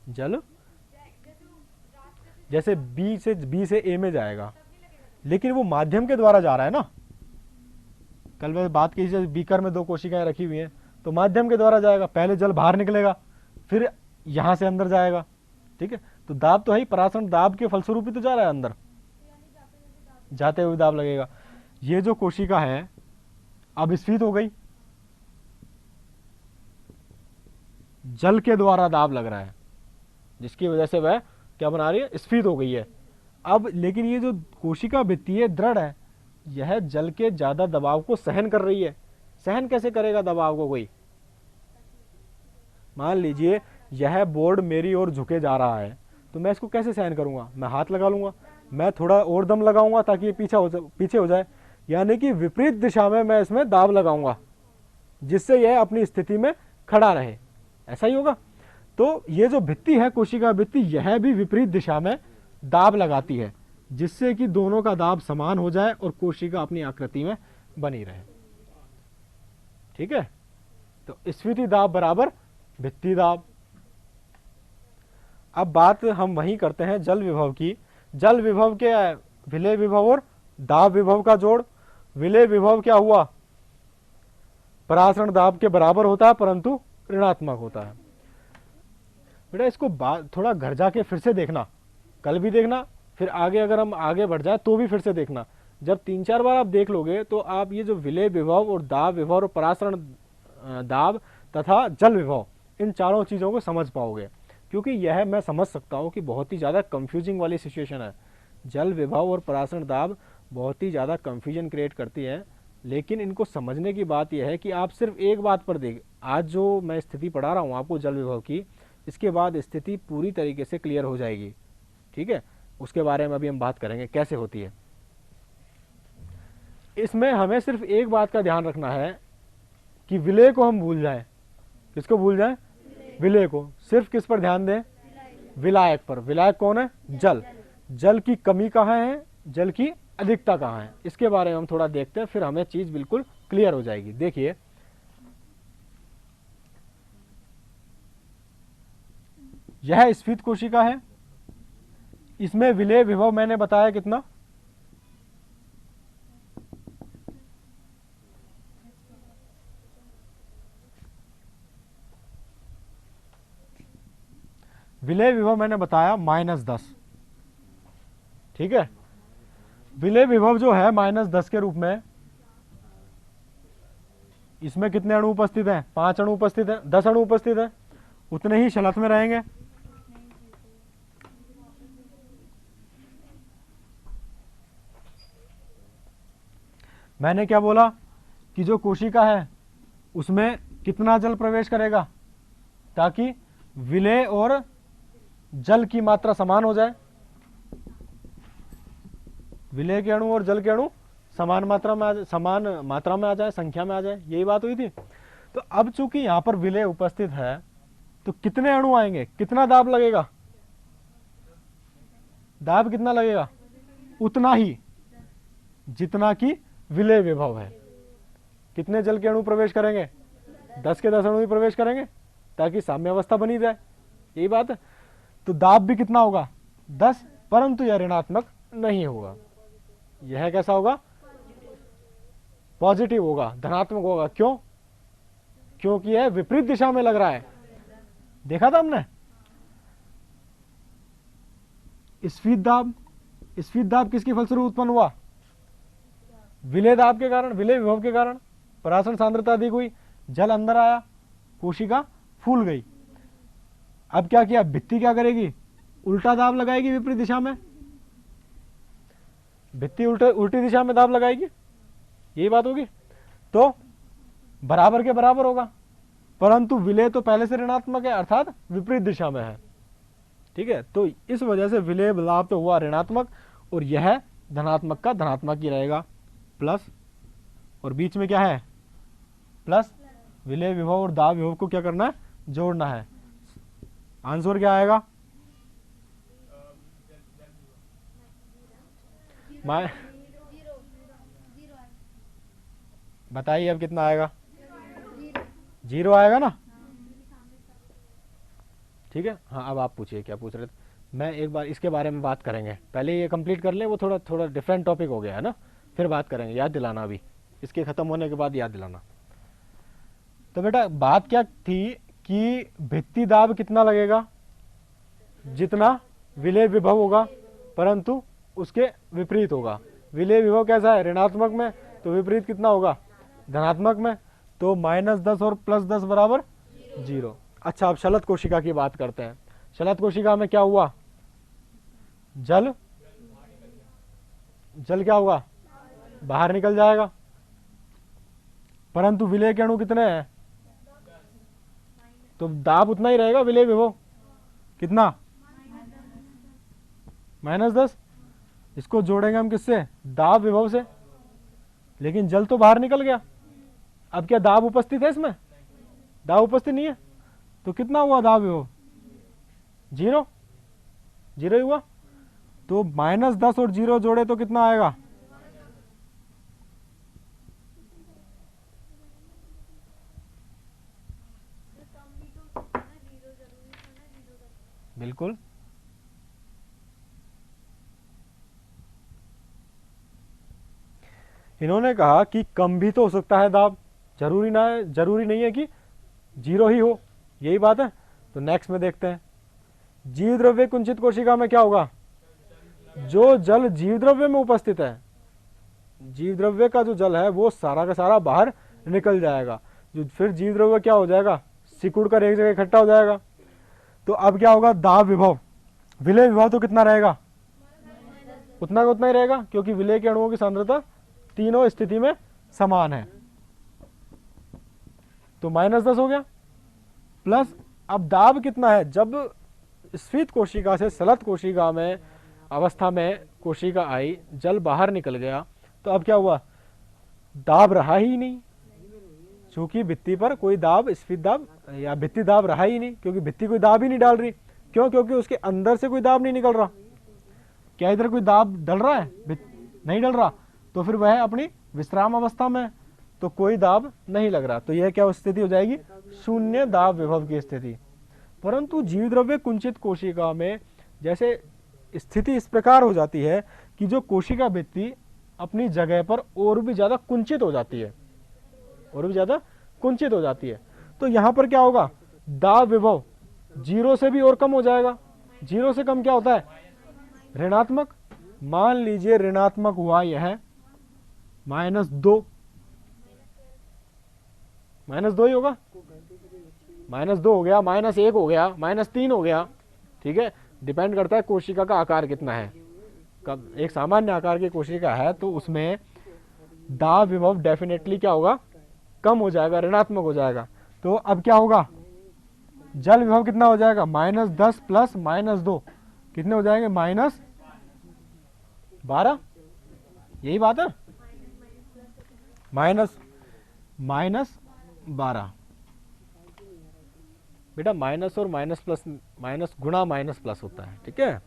जल जैसे बी से ए में जाएगा, लेकिन वो माध्यम के द्वारा जा रहा है ना। कल मैं बात की, जैसे बीकर में दो कोशिकाएं रखी हुई हैं तो माध्यम के द्वारा जाएगा, पहले जल बाहर निकलेगा फिर यहां से अंदर जाएगा। ठीक है, तो दाब तो है ही, परासरण दाब के फलस्वरूप ही तो जा रहा है अंदर, जाते हुए दाब लगेगा। ये जो कोशिका है अब स्फीत हो गई, जल के द्वारा दाब लग रहा है, जिसकी वजह से वह क्या बना रही है? स्फीत हो गई है। अब लेकिन ये जो कोशिका भित्ति है दृढ़ है, यह जल के ज्यादा दबाव को सहन कर रही है। सहन कैसे करेगा दबाव को कोई? मान लीजिए यह बोर्ड मेरी ओर झुके जा रहा है, तो मैं इसको कैसे सहन करूंगा? मैं हाथ लगा लूंगा, मैं थोड़ा और दम लगाऊंगा ताकि ये पीछे हो जाए, यानी कि विपरीत दिशा में मैं इसमें दाब लगाऊंगा जिससे यह अपनी स्थिति में खड़ा रहे। ऐसा ही होगा। तो ये जो भित्ति है, कोशिका भित्ति, यह भी विपरीत दिशा में दाब लगाती है जिससे कि दोनों का दाब समान हो जाए और कोशिका अपनी आकृति में बनी रहे। ठीक है, तो स्फीति दाब बराबर भित्ति दाब। अब बात हम वही करते हैं जल विभव की। जल विभव क्या है? विलेय विभव और दाब विभव का जोड़। विलेय विभव क्या हुआ? परासरण दाब के बराबर होता है परंतु ऋणात्मक होता है। बेटा इसको थोड़ा घर जाके फिर से देखना, कल भी देखना, फिर आगे अगर हम आगे बढ़ जाए तो भी फिर से देखना। जब 3-4 बार आप देख लोगे तो आप ये जो विलेय विभव और दाब विभव और परासरण दाब तथा जल विभव, इन चारों चीज़ों को समझ पाओगे। क्योंकि यह मैं समझ सकता हूँ कि बहुत ही ज़्यादा कंफ्यूजिंग वाली सिचुएशन है। जल विभव और परासरण दाब बहुत ही ज़्यादा कंफ्यूजन क्रिएट करती है, लेकिन इनको समझने की बात यह है कि आप सिर्फ एक बात पर देख, आज जो मैं स्थिति पढ़ा रहा हूँ आपको जल विभव की, इसके बाद स्थिति पूरी तरीके से क्लियर हो जाएगी। ठीक है, उसके बारे में अभी हम बात करेंगे कैसे होती है। इसमें हमें सिर्फ एक बात का ध्यान रखना है कि विलेय को हम भूल जाएं। किसको भूल जाएं? विलेय को। सिर्फ किस पर ध्यान दें? विलायक पर। विलायक कौन है? जल। जल की कमी कहाँ है, जल की अधिकता कहाँ है, इसके बारे में हम थोड़ा देखते हैं, फिर हमें चीज बिल्कुल क्लियर हो जाएगी। देखिए यह स्फीत कोशिका है, इसमें विलेय विभव मैंने बताया कितना? विलेय विभव मैंने बताया -10। ठीक है, विलेय विभव जो है -10 के रूप में, इसमें कितने अणु उपस्थित हैं? 5 अणु उपस्थित हैं, 10 अणु उपस्थित हैं, उतने ही शलथ में रहेंगे। मैंने क्या बोला कि जो कोशिका है उसमें कितना जल प्रवेश करेगा ताकि विलेय और जल की मात्रा समान हो जाए। विलेय के अणु और जल के अणु समान मात्रा में आ जाए, संख्या में आ जाए, यही बात हुई थी। तो अब चूंकि यहां पर विलेय उपस्थित है तो कितने अणु आएंगे, कितना दाब लगेगा? दाब कितना लगेगा? उतना ही जितना कि विलेय विभव है। कितने जल के अणु प्रवेश करेंगे? 10 के 10 अणु ही प्रवेश करेंगे ताकि साम्यावस्था बनी जाए, यही बात है। तो दाब भी कितना होगा? 10, परंतु यह ऋणात्मक नहीं होगा। यह कैसा होगा? पॉजिटिव होगा, धनात्मक होगा। क्यों? क्योंकि यह विपरीत दिशा में लग रहा है। देखा था हमने स्फीत दाब। स्फीत दाब किसके फलस्वरूप उत्पन्न हुआ? विलेय दाब के कारण, विलेय विभव के कारण। परासरण सांद्रता अधिक हुई, जल अंदर आया, कोशिका फूल गई। अब क्या किया? भित्ति क्या करेगी? उल्टा दाब लगाएगी विपरीत दिशा में। भित्ति उल्टी दिशा में दाब लगाएगी, यही बात होगी। तो बराबर के बराबर होगा, परंतु विलेय तो पहले से ऋणात्मक है, अर्थात विपरीत दिशा में है। ठीक है। तो इस वजह से विलेय दाब तो हुआ ऋणात्मक, और यह धनात्मक का धनात्मक ही रहेगा, प्लस, और बीच में क्या है प्लस। विलेय विभव और दाब विभव को क्या करना है, जोड़ना है। आंसर क्या आएगा, बताइए अब कितना आएगा, 0 आएगा ना, ठीक है। हाँ अब आप पूछिए क्या पूछ रहे थे, मैं एक बार इसके बारे में बात करेंगे, पहले ये कंप्लीट कर लें, वो थोड़ा थोड़ा डिफरेंट टॉपिक हो गया है ना, फिर बात करेंगे, याद दिलाना अभी, इसके ख़त्म होने के बाद याद दिलाना। तो बेटा बात क्या थी कि भित्ति दाब कितना लगेगा, जितना विलेय विभव होगा, परंतु उसके विपरीत होगा। विलेय विभव कैसा है, ऋणात्मक में, तो विपरीत कितना होगा, धनात्मक में, तो -10 और +10 बराबर 0। अच्छा अब शलत कोशिका की बात करते हैं। शलत कोशिका में क्या हुआ, जल क्या होगा, बाहर निकल जाएगा, परंतु विलेय के अणु कितने हैं, तो दाब उतना ही रहेगा, विलेय विभव कितना, -10। इसको जोड़ेंगे हम किससे, दाब विभव से, लेकिन जल तो बाहर निकल गया। अब क्या दाब उपस्थित है इसमें, दाब उपस्थित नहीं है, तो कितना हुआ दाब विभव, 0 ही हुआ। तो -10 और 0 जोड़े तो कितना आएगा, बिल्कुल। इन्होंने कहा कि कम भी तो हो सकता है दाब, जरूरी नहीं है कि 0 ही हो, यही बात है। तो नेक्स्ट में देखते हैं, जीव द्रव्य कुंचित कोशिका में क्या होगा, जो जल जीव द्रव्य में उपस्थित है, जीव द्रव्य का जो जल है वो सारा का सारा बाहर निकल जाएगा, जो फिर जीव द्रव्य क्या हो जाएगा, सिकुड़ कर एक जगह इकट्ठा हो जाएगा। तो अब क्या होगा, दाब विभव, विलेय विभव तो कितना रहेगा, उतना का उतना ही रहेगा, क्योंकि विलेय के अणुओं की सांद्रता तीनों स्थिति में समान है। तो -10 हो गया, प्लस अब दाब कितना है, जब स्फीत कोशिका से सलत कोशिका में अवस्था में कोशिका आई, जल बाहर निकल गया, तो अब क्या हुआ, दाब रहा ही नहीं, चूंकि भित्ति पर कोई दाब, स्फीत दाब या भित्ति दाब रहा ही नहीं, क्योंकि भित्ति कोई दाब ही नहीं डाल रही। क्यों, क्योंकि उसके अंदर से कोई दाब नहीं निकल रहा। क्या इधर कोई दाब डल रहा है, नहीं डल रहा, तो फिर वह अपनी विश्राम अवस्था में, तो कोई दाब नहीं लग रहा। तो यह क्या स्थिति हो जाएगी, शून्य दाब विभव की स्थिति। परंतु जीव द्रव्य कुंचित कोशिका में जैसे स्थिति इस प्रकार हो जाती है कि जो कोशिका भित्ति अपनी जगह पर और भी ज्यादा कुंचित हो जाती है, तो यहां पर क्या होगा, दाब विभव 0 से भी और कम हो जाएगा। 0 से कम क्या होता है, ऋणात्मक। मान लीजिए ऋणात्मक हुआ यह -2, -2 ही होगा, -2 हो गया, -1 हो गया, -3 हो गया, ठीक है। डिपेंड करता है कोशिका का आकार कितना है। कब एक सामान्य आकार की कोशिका है तो उसमें दाब विभव डेफिनेटली क्या होगा, कम हो जाएगा, ऋणात्मक हो जाएगा। तो अब क्या होगा, जल विभव कितना हो जाएगा, -10 प्लस -2 कितने हो जाएंगे, -12, यही बात है, -12। बेटा माइनस और माइनस प्लस, माइनस गुणा माइनस प्लस होता है, ठीक है।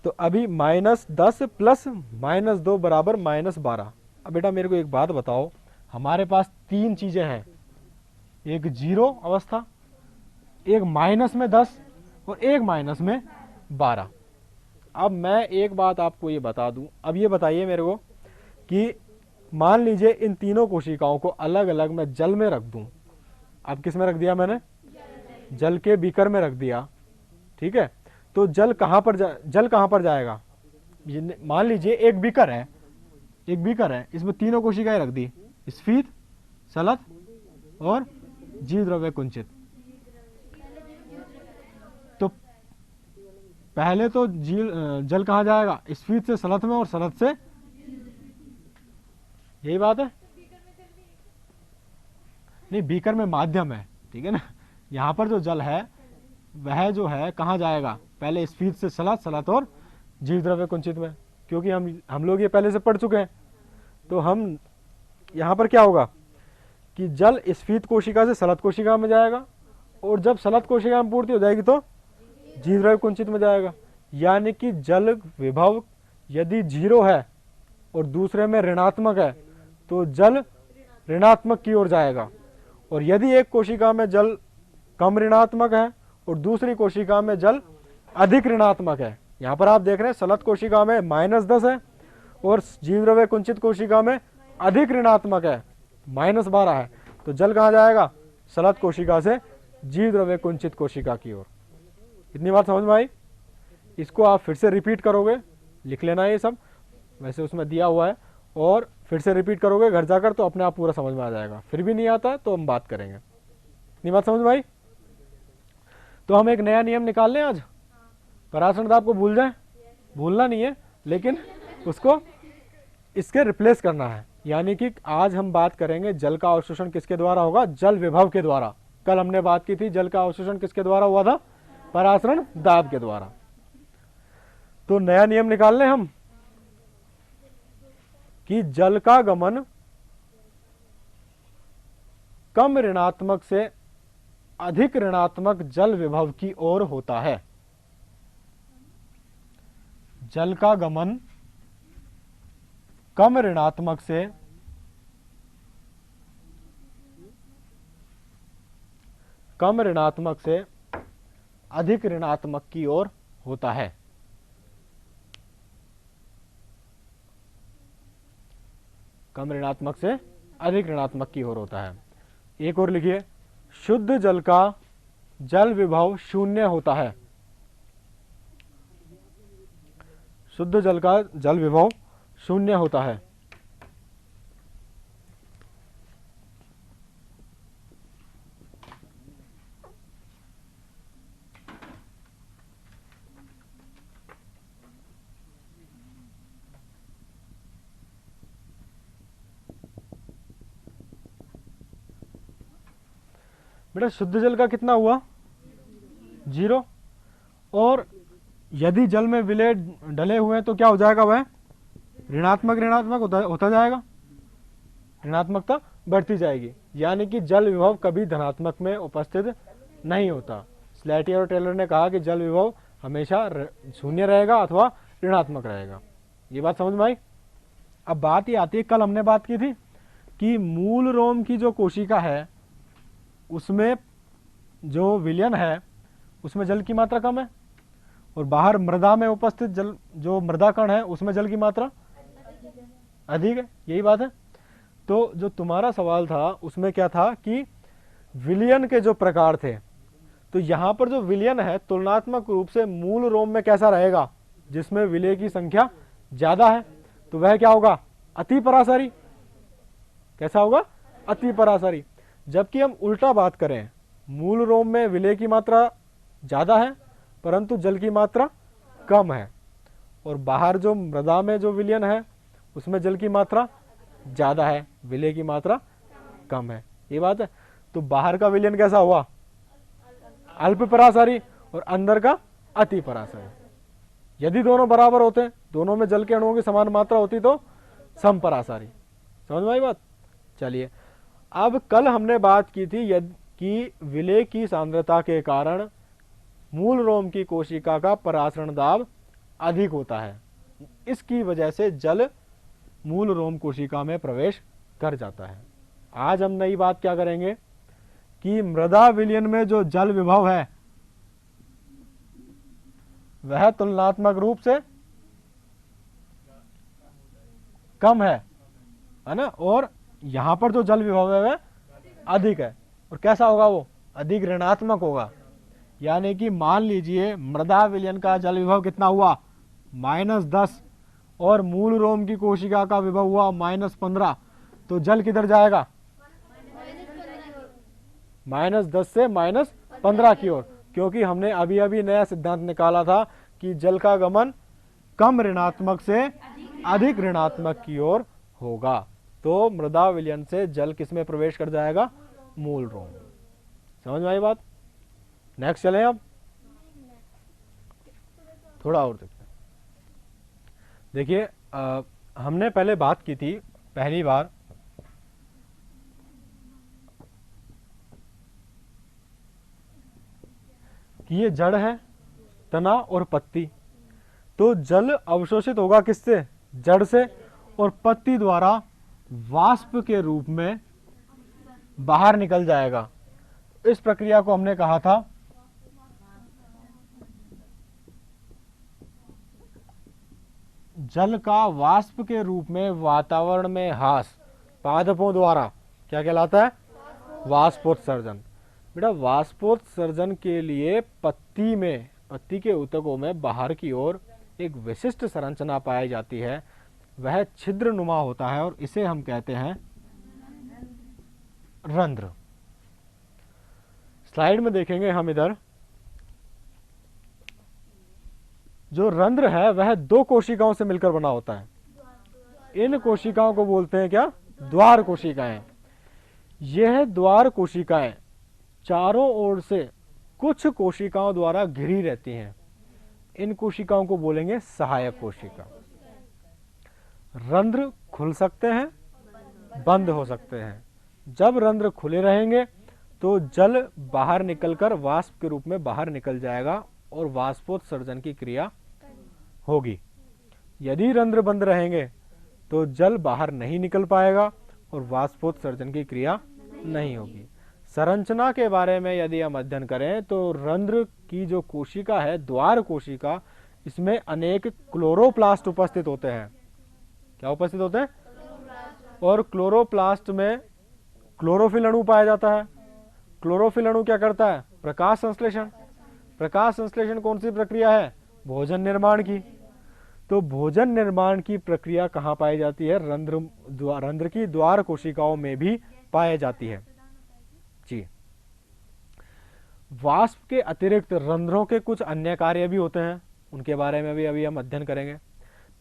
तो अभी -10 प्लस -2 बराबर -12। अब बेटा मेरे को एक बात बताओ, हमारे पास 3 चीजें हैं, एक 0 अवस्था, एक -10 और एक -12। अब मैं एक बात आपको ये बता दूं, अब ये बताइए मेरे को कि मान लीजिए इन तीनों कोशिकाओं को अलग अलग मैं जल में रख दूं। अब किस में रख दिया मैंने, जल के बीकर में रख दिया, ठीक है। तो जल कहां पर जाएगा, मान लीजिए एक बीकर है, इसमें तीनों कोशिकाएं रख दी, स्फीत, सलत और जीव द्रव्य कुंचित। तो पहले तो जल कहां जाएगा, स्फीत से सलत में और सलत से, यही बात है, नहीं बीकर में माध्यम है, ठीक है ना। यहां पर जो जल है वह जो है कहाँ जाएगा, पहले स्फीत से सलत, सलत और जीव द्रव्य कुंचित में, क्योंकि हम लोग ये पहले से पढ़ चुके हैं। तो हम यहाँ पर क्या होगा कि जल स्फीत कोशिका से सलत कोशिका में जाएगा, और जब सलत कोशिका में पूर्ति हो जाएगी तो जीव द्रव्य कुंचित में जाएगा। यानी कि जल विभव यदि 0 है और दूसरे में ऋणात्मक है तो जल ऋणात्मक की ओर जाएगा, और यदि एक कोशिका में जल कम ऋणात्मक है और दूसरी कोशिका में जल अधिक ऋणात्मक है, यहाँ पर आप देख रहे हैं सलत कोशिका में -10 है और जीव द्रव्य कुंचित कोशिका में अधिक ऋणात्मक है, -12 है, तो जल कहाँ जाएगा, सलत कोशिका से जीव द्रव्य कुंचित कोशिका की ओर। इतनी बात समझ में आई। इसको आप फिर से रिपीट करोगे, लिख लेना ये सब, वैसे उसमें दिया हुआ है, और फिर से रिपीट करोगे घर जाकर तो अपने आप पूरा समझ में आ जाएगा। फिर भी नहीं आता तो हम बात करेंगे। इतनी बात समझ में आई। तो हम एक नया नियम निकाल लें आज, पराशरण दाब को भूल जाए, भूलना नहीं है, लेकिन उसको इसके रिप्लेस करना है। यानी कि आज हम बात करेंगे जल का अवशोषण किसके द्वारा होगा, जल विभव के द्वारा। कल हमने बात की थी जल का अवशोषण किसके द्वारा हुआ था, पराशरण दाब के द्वारा। तो नया नियम निकाल लें हम कि जल का गमन कम ऋणात्मक से अधिक ऋणात्मक जल विभव की ओर होता है। जल का गमन कम ऋणात्मक से अधिक ऋणात्मक की ओर होता है। कम ऋणात्मक से अधिक ऋणात्मक की ओर होता है। एक और लिखिए, शुद्ध जल का जल विभव 0 होता है। शुद्ध जल का जल विभव 0 होता है। बेटा शुद्ध जल का कितना हुआ, 0, और यदि जल में विलेय डले हुए हैं तो क्या हो जाएगा, वह ऋणात्मक होता जाएगा, ऋणात्मकता बढ़ती जाएगी। यानी कि जल विभव कभी धनात्मक में उपस्थित नहीं होता। स्लेटियर और टेलर ने कहा कि जल विभव हमेशा 0 रहेगा अथवा ऋणात्मक रहेगा। ये बात समझ में आई। अब बात ये आती है, कल हमने बात की थी कि मूल रोम की जो कोशिका है उसमें जो विलयन है उसमें जल की मात्रा कम है, और बाहर मृदा में उपस्थित जल जो मृदा कण है उसमें जल की मात्रा अधिक है। यही बात है। तो जो तुम्हारा सवाल था उसमें क्या था कि विलयन के जो प्रकार थे, तो यहां पर जो विलयन है तुलनात्मक रूप से मूल रोम में कैसा रहेगा, जिसमें विलय की संख्या ज्यादा है, तो वह क्या होगा, अति पराशरी। कैसा होगा, अति पराशरी। जबकि हम उल्टा बात करें, मूल रोम में विलय की मात्रा ज्यादा है परंतु जल की मात्रा कम है, और बाहर जो मृदा में जो विलयन है उसमें जल की मात्रा ज्यादा है, विलय की मात्रा कम है। ये बात है। तो बाहर का विलयन कैसा हुआ, अल्प पराशरी, और अंदर का अति पराशरी। यदि दोनों बराबर होते, दोनों में जल के अणुओं की समान मात्रा होती तो सम पराशरी। समझ में आई बात। चलिए, अब कल हमने बात की थी कि विलय की सांद्रता के कारण मूल रोम की कोशिका का परासरण दाब अधिक होता है, इसकी वजह से जल मूल रोम कोशिका में प्रवेश कर जाता है। आज हम नई बात क्या करेंगे कि मृदा विलयन में जो जल विभव है वह तुलनात्मक रूप से कम है ना, और यहां पर जो जल विभव है वह अधिक है। और कैसा होगा, वो अधिक ऋणात्मक होगा। यानी कि मान लीजिए मृदा विलयन का जल विभव कितना हुआ, -10, और मूल रोम की कोशिका का विभव हुआ -15, तो जल किधर जाएगा, -10 से -15 की ओर, क्योंकि हमने अभी अभी नया सिद्धांत निकाला था कि जल का गमन कम ऋणात्मक से अधिक ऋणात्मक की ओर होगा। तो मृदा विलयन से जल किस में प्रवेश कर जाएगा, मूल रोम। समझ में आई बात। नेक्स्ट चलें अब। थोड़ा और देखते हैं। देखिए हमने पहले बात की थी पहली बार कि ये जड़ है, तना और पत्ती। तो जल अवशोषित होगा किससे? जड़ से, और पत्ती द्वारा वाष्प के रूप में बाहर निकल जाएगा। इस प्रक्रिया को हमने कहा था जल का वाष्प के रूप में वातावरण में ह्रास पादपों द्वारा क्या कहलाता है? वाष्पोत्सर्जन। बेटा वाष्पोत्सर्जन के लिए पत्ती के ऊतकों में बाहर की ओर एक विशिष्ट संरचना पाई जाती है, वह छिद्र नुमा होता है और इसे हम कहते हैं रंध्र। स्लाइड में देखेंगे हम इधर जो रंध्र है वह दो कोशिकाओं से मिलकर बना होता है। इन कोशिकाओं को बोलते हैं क्या? द्वार कोशिकाएं। यह द्वार कोशिकाएं चारों ओर से कुछ कोशिकाओं द्वारा घिरी रहती हैं। इन कोशिकाओं को बोलेंगे सहायक कोशिका। रंध्र खुल सकते हैं, बंद हो सकते हैं। जब रंध्र खुले रहेंगे तो जल बाहर निकलकर वाष्प के रूप में बाहर निकल जाएगा और वाष्पोत्सर्जन की क्रिया होगी। यदि रंध्र बंद रहेंगे तो जल बाहर नहीं निकल पाएगा और वाष्पोत्सर्जन की क्रिया नहीं होगी। संरचना के बारे में यदि हम अध्ययन करें तो रंध्र की जो कोशिका है, द्वार कोशिका, इसमें अनेक क्लोरोप्लास्ट उपस्थित होते हैं। क्या उपस्थित होते हैं? और क्लोरोप्लास्ट में क्लोरोफिल अणु पाया जाता है। क्लोरोफिल अणु क्या करता है? प्रकाश संश्लेषण। प्रकाश संश्लेषण कौन सी प्रक्रिया है? भोजन निर्माण की। तो भोजन निर्माण की प्रक्रिया कहाँ पाई जाती है? रंध्र की द्वार कोशिकाओं में भी पाई जाती है जी। वाष्प के अतिरिक्त रंध्रों के कुछ अन्य कार्य भी होते हैं, उनके बारे में भी अभी हम अध्ययन करेंगे।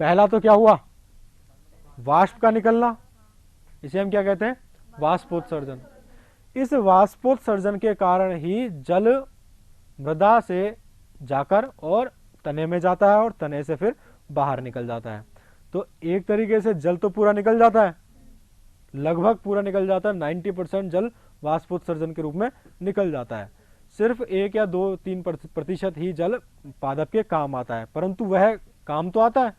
पहला तो क्या हुआ? वाष्प का निकलना, इसे हम क्या कहते हैं? वाष्पोत्सर्जन। इस वाष्पोत्सर्जन के कारण ही जल मृदा से जाकर और तने में जाता है और तने से फिर बाहर निकल जाता है। तो एक तरीके से जल तो पूरा निकल जाता है, लगभग पूरा निकल जाता है। 90% जल वाष्पोत्सर्जन के रूप में निकल जाता है। सिर्फ 1 या 2-3% ही जल पादप के काम आता है, परंतु वह काम तो आता है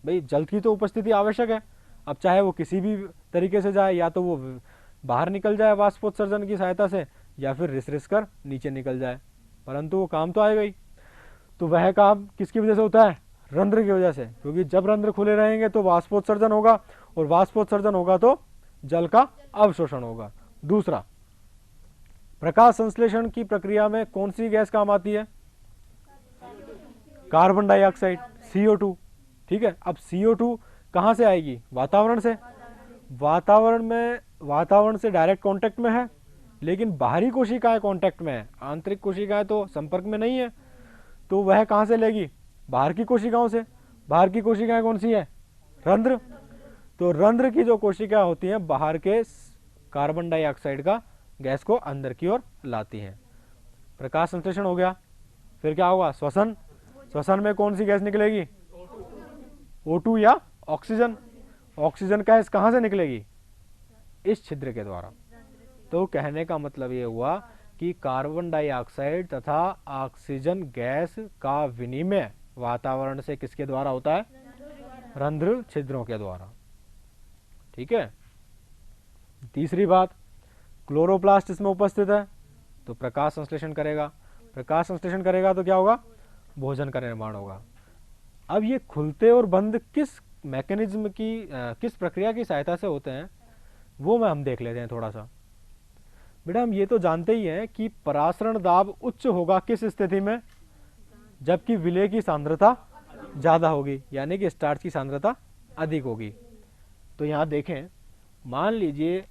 भाई। जल की तो उपस्थिति आवश्यक है। अब चाहे वो किसी भी तरीके से जाए, या तो वो बाहर निकल जाए वाष्पोत्सर्जन की सहायता से, या फिर रिस कर नीचे निकल जाए, परंतु वो काम तो आएगा ही। तो वह काम किसकी वजह से होता है? रंध्र की वजह से, क्योंकि जब रंध्र खुले रहेंगे तो वाष्पोत्सर्जन होगा, और वाष्पोत्सर्जन होगा तो जल का अवशोषण होगा। दूसरा, प्रकाश संश्लेषण की प्रक्रिया में कौन सी गैस काम आती है? Carbon dioxide, CO2। ठीक है, अब CO2 कहां से आएगी? वातावरण से। वातावरण से डायरेक्ट कांटेक्ट में है, लेकिन बाहरी कोशिकाएं कांटेक्ट में है, आंतरिक कोशिकाएं तो संपर्क में नहीं है। तो वह कहां से लेगी? बाहर की कोशिकाओं से। बाहर की कोशिकाएं कौन सी है? रंध्र। तो रंध्र की जो कोशिकाएं होती हैं बाहर के कार्बन डाइऑक्साइड का गैस को अंदर की ओर लाती हैं। प्रकाश संश्लेषण हो गया, फिर क्या होगा? श्वसन। श्वसन में कौन सी गैस निकलेगी? O2 या ऑक्सीजन। ऑक्सीजन गैस कहां से निकलेगी? इस छिद्र के द्वारा। तो कहने का मतलब ये हुआ कि कार्बन डाइऑक्साइड तथा ऑक्सीजन गैस का विनिमय वातावरण से किसके द्वारा होता है? रंध्र छिद्रों के द्वारा। ठीक है। तीसरी बात, क्लोरोप्लास्ट इसमें उपस्थित है, तो प्रकाश संश्लेषण करेगा। प्रकाश संश्लेषण करेगा तो क्या होगा? भोजन का निर्माण होगा। अब ये खुलते और बंद किस मैकेनिज्म की किस प्रक्रिया की सहायता से होते हैं, वो हम देख लेते हैं थोड़ा सा। बेटा हम ये तो जानते ही हैं कि परासरण दाब उच्च होगा किस स्थिति में? जबकि विलेय की सांद्रता ज्यादा होगी, यानी कि स्टार्च की सांद्रता अधिक होगी। तो यहाँ देखें, मान लीजिए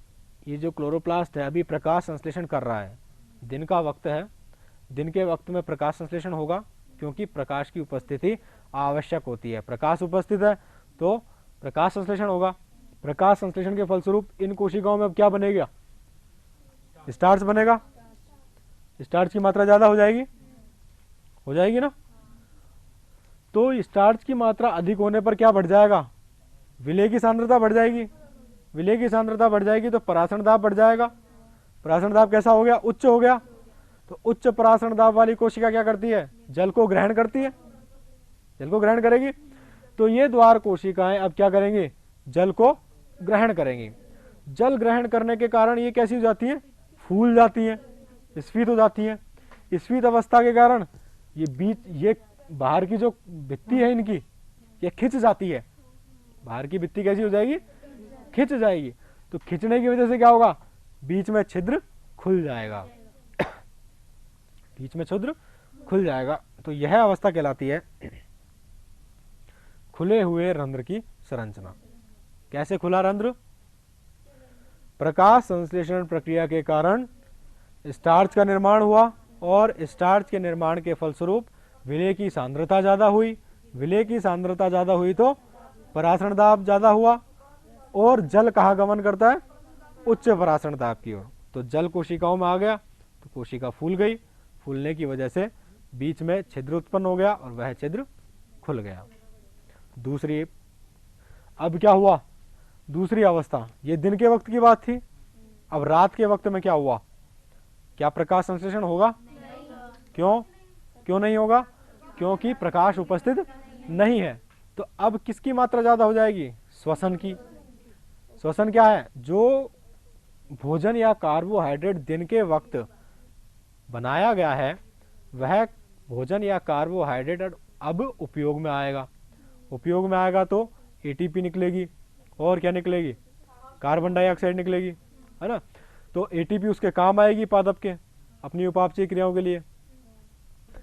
ये जो क्लोरोप्लास्ट है अभी प्रकाश संश्लेषण कर रहा है, दिन का वक्त है, दिन के वक्त में प्रकाश संश्लेषण होगा क्योंकि प्रकाश की उपस्थिति आवश्यक होती है। प्रकाश उपस्थित है तो प्रकाश संश्लेषण होगा। प्रकाश संश्लेषण के फलस्वरूप इन कोशिकाओं में अब क्या बनेगा? स्टार्च बनेगा। स्टार्च की मात्रा ज्यादा हो जाएगी ना। तो स्टार्च की मात्रा अधिक होने पर क्या बढ़ जाएगा, विलेय की सांद्रता बढ़ जाएगी। विलेय की सांद्रता बढ़ जाएगी तो परासरण दाब बढ़ जाएगा। परासरण दाब कैसा हो गया, उच्च हो गया। तो उच्च परासरण दाब वाली कोशिका क्या करती है, जल को ग्रहण करती है, जल को ग्रहण करेगी। तो ये द्वार कोशिकाएं अब क्या करेंगी, जल को ग्रहण करेंगी। जल ग्रहण करने के कारण ये कैसी हो जाती है, फूल जाती है, स्फीत हो जाती है। स्फीत अवस्था के कारण ये बीच, ये बाहर की जो भित्ति है इनकी, ये खिंच जाती है। बाहर की भित्ति कैसी हो जाएगी, खिंच जाएगी। तो खिंचने की वजह से क्या होगा, बीच में छिद्र खुल जाएगा, बीच में छिद्र खुल जाएगा। तो यह अवस्था कहलाती है खुले हुए रंध्र की संरचना। कैसे खुला रंध्र, प्रकाश संश्लेषण प्रक्रिया के कारण स्टार्च का निर्माण हुआ और स्टार्च के निर्माण के फलस्वरूप विलेय की सांद्रता ज्यादा हुई। विलेय की सांद्रता ज्यादा हुई तो परासरण दाब ज्यादा हुआ और जल कहाँ गमन करता है, उच्च परासरण दाब की ओर। तो जल कोशिकाओं में आ गया तो कोशिका फूल गई। फूलने की वजह से बीच में छिद्र उत्पन्न हो गया और वह छिद्र खुल गया। दूसरी, अब क्या हुआ, दूसरी अवस्था, ये दिन के वक्त की बात थी। अब रात के वक्त में क्या हुआ, क्या प्रकाश संश्लेषण होगा, क्यों, क्यों नहीं होगा, क्योंकि प्रकाश उपस्थित नहीं है। तो अब किसकी मात्रा ज्यादा हो जाएगी, श्वसन की। श्वसन क्या है, जो भोजन या कार्बोहाइड्रेट दिन के वक्त बनाया गया है वह भोजन या कार्बोहाइड्रेट अब उपयोग में आएगा। उपयोग में आएगा तो एटीपी निकलेगी और क्या निकलेगी, कार्बन डाइऑक्साइड निकलेगी, है ना। तो एटीपी उसके काम आएगी पादप के, अपनी उपापचय क्रियाओं के लिए।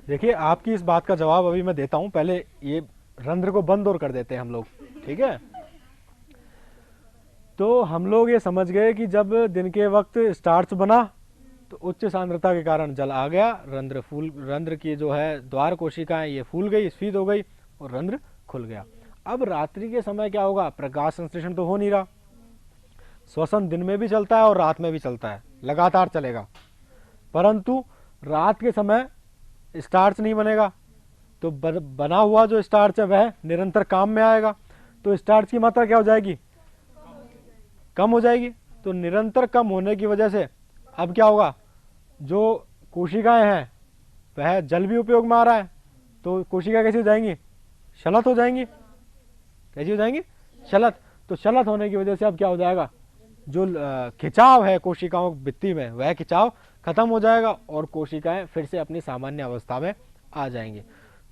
देखिए आपकी इस बात का जवाब अभी मैं देता हूं, पहले ये रंध्र को बंद और कर देते हैं हम लोग, ठीक है। तो हम लोग ये समझ गए कि जब दिन के वक्त स्टार्च बना तो उच्च सांद्रता के कारण जल आ गया, रंध्र की जो है द्वार कोशिकाएं ये फूल गई, स्फीत हो गई और रंध्र खुल गया। अब रात्रि के समय क्या होगा, प्रकाश संश्लेषण तो हो नहीं रहा, श्वसन दिन में भी चलता है और रात में भी चलता है, लगातार चलेगा, परंतु रात के समय स्टार्च नहीं बनेगा। तो बना हुआ जो स्टार्च है वह निरंतर काम में आएगा। तो स्टार्च की मात्रा क्या हो जाएगी, कम हो जाएगी। तो निरंतर कम होने की वजह से अब क्या होगा, जो कोशिकाएं हैं वह जल भी उपयोग में आ रहा है, तो कोशिका कैसी हो जाएंगी, शलत हो जाएंगी। कैसी हो जाएंगी, शलत। तो शलत होने की वजह से अब क्या हो जाएगा, जो खिंचाव है कोशिकाओं भित्ति में वह खिंचाव खत्म हो जाएगा और कोशिकाएं फिर से अपनी सामान्य अवस्था में आ जाएंगी।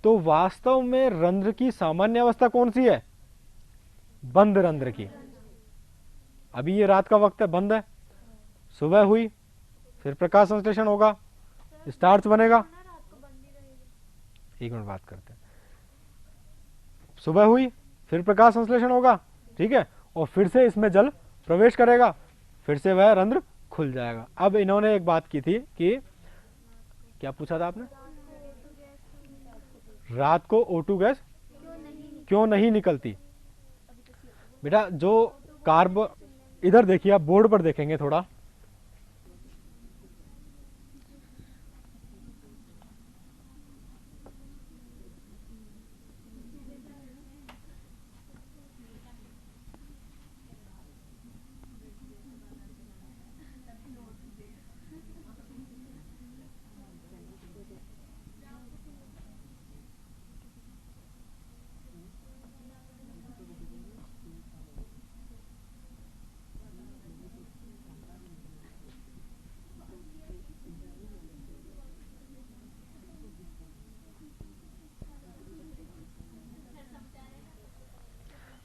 तो वास्तव में रंध्र की सामान्य अवस्था कौन सी है, बंद रंध्र की। अभी ये रात का वक्त है, बंद है, सुबह हुई फिर प्रकाश संश्लेषण होगा, स्टार्च बनेगा। एक मिनट बात करते हैं। सुबह हुई फिर प्रकाश संश्लेषण होगा, ठीक है, और फिर से इसमें जल प्रवेश करेगा, फिर से वह रंध्र खुल जाएगा। अब इन्होंने एक बात की थी कि क्या पूछा था आपने, रात को O2 गैस क्यों नहीं निकलती। बेटा जो कार्ब, इधर देखिए आप बोर्ड पर देखेंगे थोड़ा,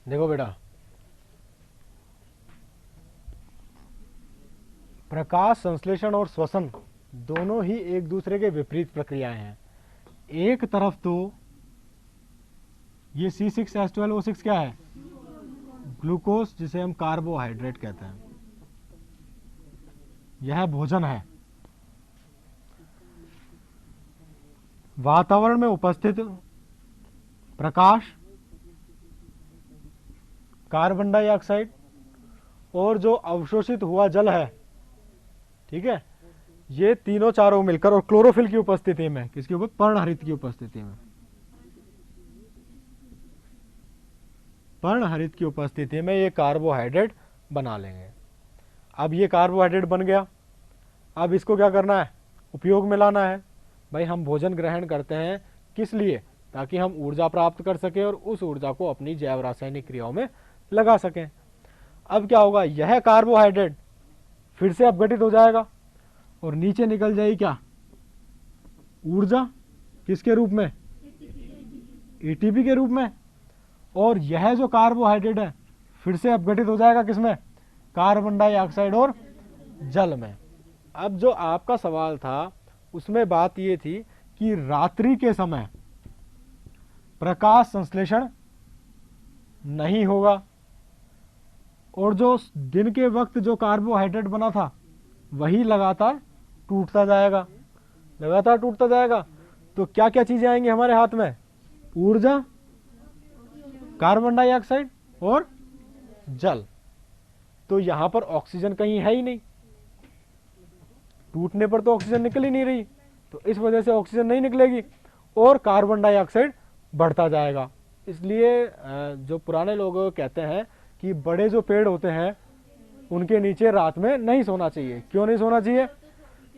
देखो बेटा, प्रकाश संश्लेषण और श्वसन दोनों ही एक दूसरे के विपरीत प्रक्रियाएं हैं। एक तरफ तो ये C6H12O6 क्या है, ग्लूकोज, जिसे हम कार्बोहाइड्रेट कहते हैं, यह भोजन है। वातावरण में उपस्थित प्रकाश, कार्बन डाइऑक्साइड और जो अवशोषित हुआ जल है, ठीक है, ये तीनों चारों मिलकर, और क्लोरोफिल की उपस्थिति में, किसकी ऊपर, पर्णहरित की उपस्थिति में, पर्णहरित की उपस्थिति में ये कार्बोहाइड्रेट बना लेंगे। अब ये कार्बोहाइड्रेट बन गया, अब इसको क्या करना है, उपयोग में लाना है। भाई हम भोजन ग्रहण करते हैं किस लिए, ताकि हम ऊर्जा प्राप्त कर सकें और उस ऊर्जा को अपनी जैव रासायनिक क्रियाओं में लगा सकें। अब क्या होगा, यह कार्बोहाइड्रेट फिर से अपघटित हो जाएगा और नीचे निकल जाएगी क्या, ऊर्जा, किसके रूप में, एटीपी के रूप में। और यह जो कार्बोहाइड्रेट है फिर से अपघटित हो जाएगा किसमें, कार्बन डाइऑक्साइड और जल में। अब जो आपका सवाल था उसमें बात ये थी कि रात्रि के समय प्रकाश संश्लेषण नहीं होगा और जो दिन के वक्त जो कार्बोहाइड्रेट बना था वही लगातार टूटता जाएगा, लगातार टूटता जाएगा। तो क्या क्या चीजें आएंगी हमारे हाथ में, ऊर्जा, कार्बन डाइऑक्साइड और जल। तो यहां पर ऑक्सीजन कहीं है ही नहीं, टूटने पर तो ऑक्सीजन निकल ही नहीं रही, तो इस वजह से ऑक्सीजन नहीं निकलेगी और कार्बन डाइऑक्साइड बढ़ता जाएगा। इसलिए जो पुराने लोग कहते हैं कि बड़े जो पेड़ होते हैं उनके नीचे रात में नहीं सोना चाहिए। क्यों नहीं सोना चाहिए,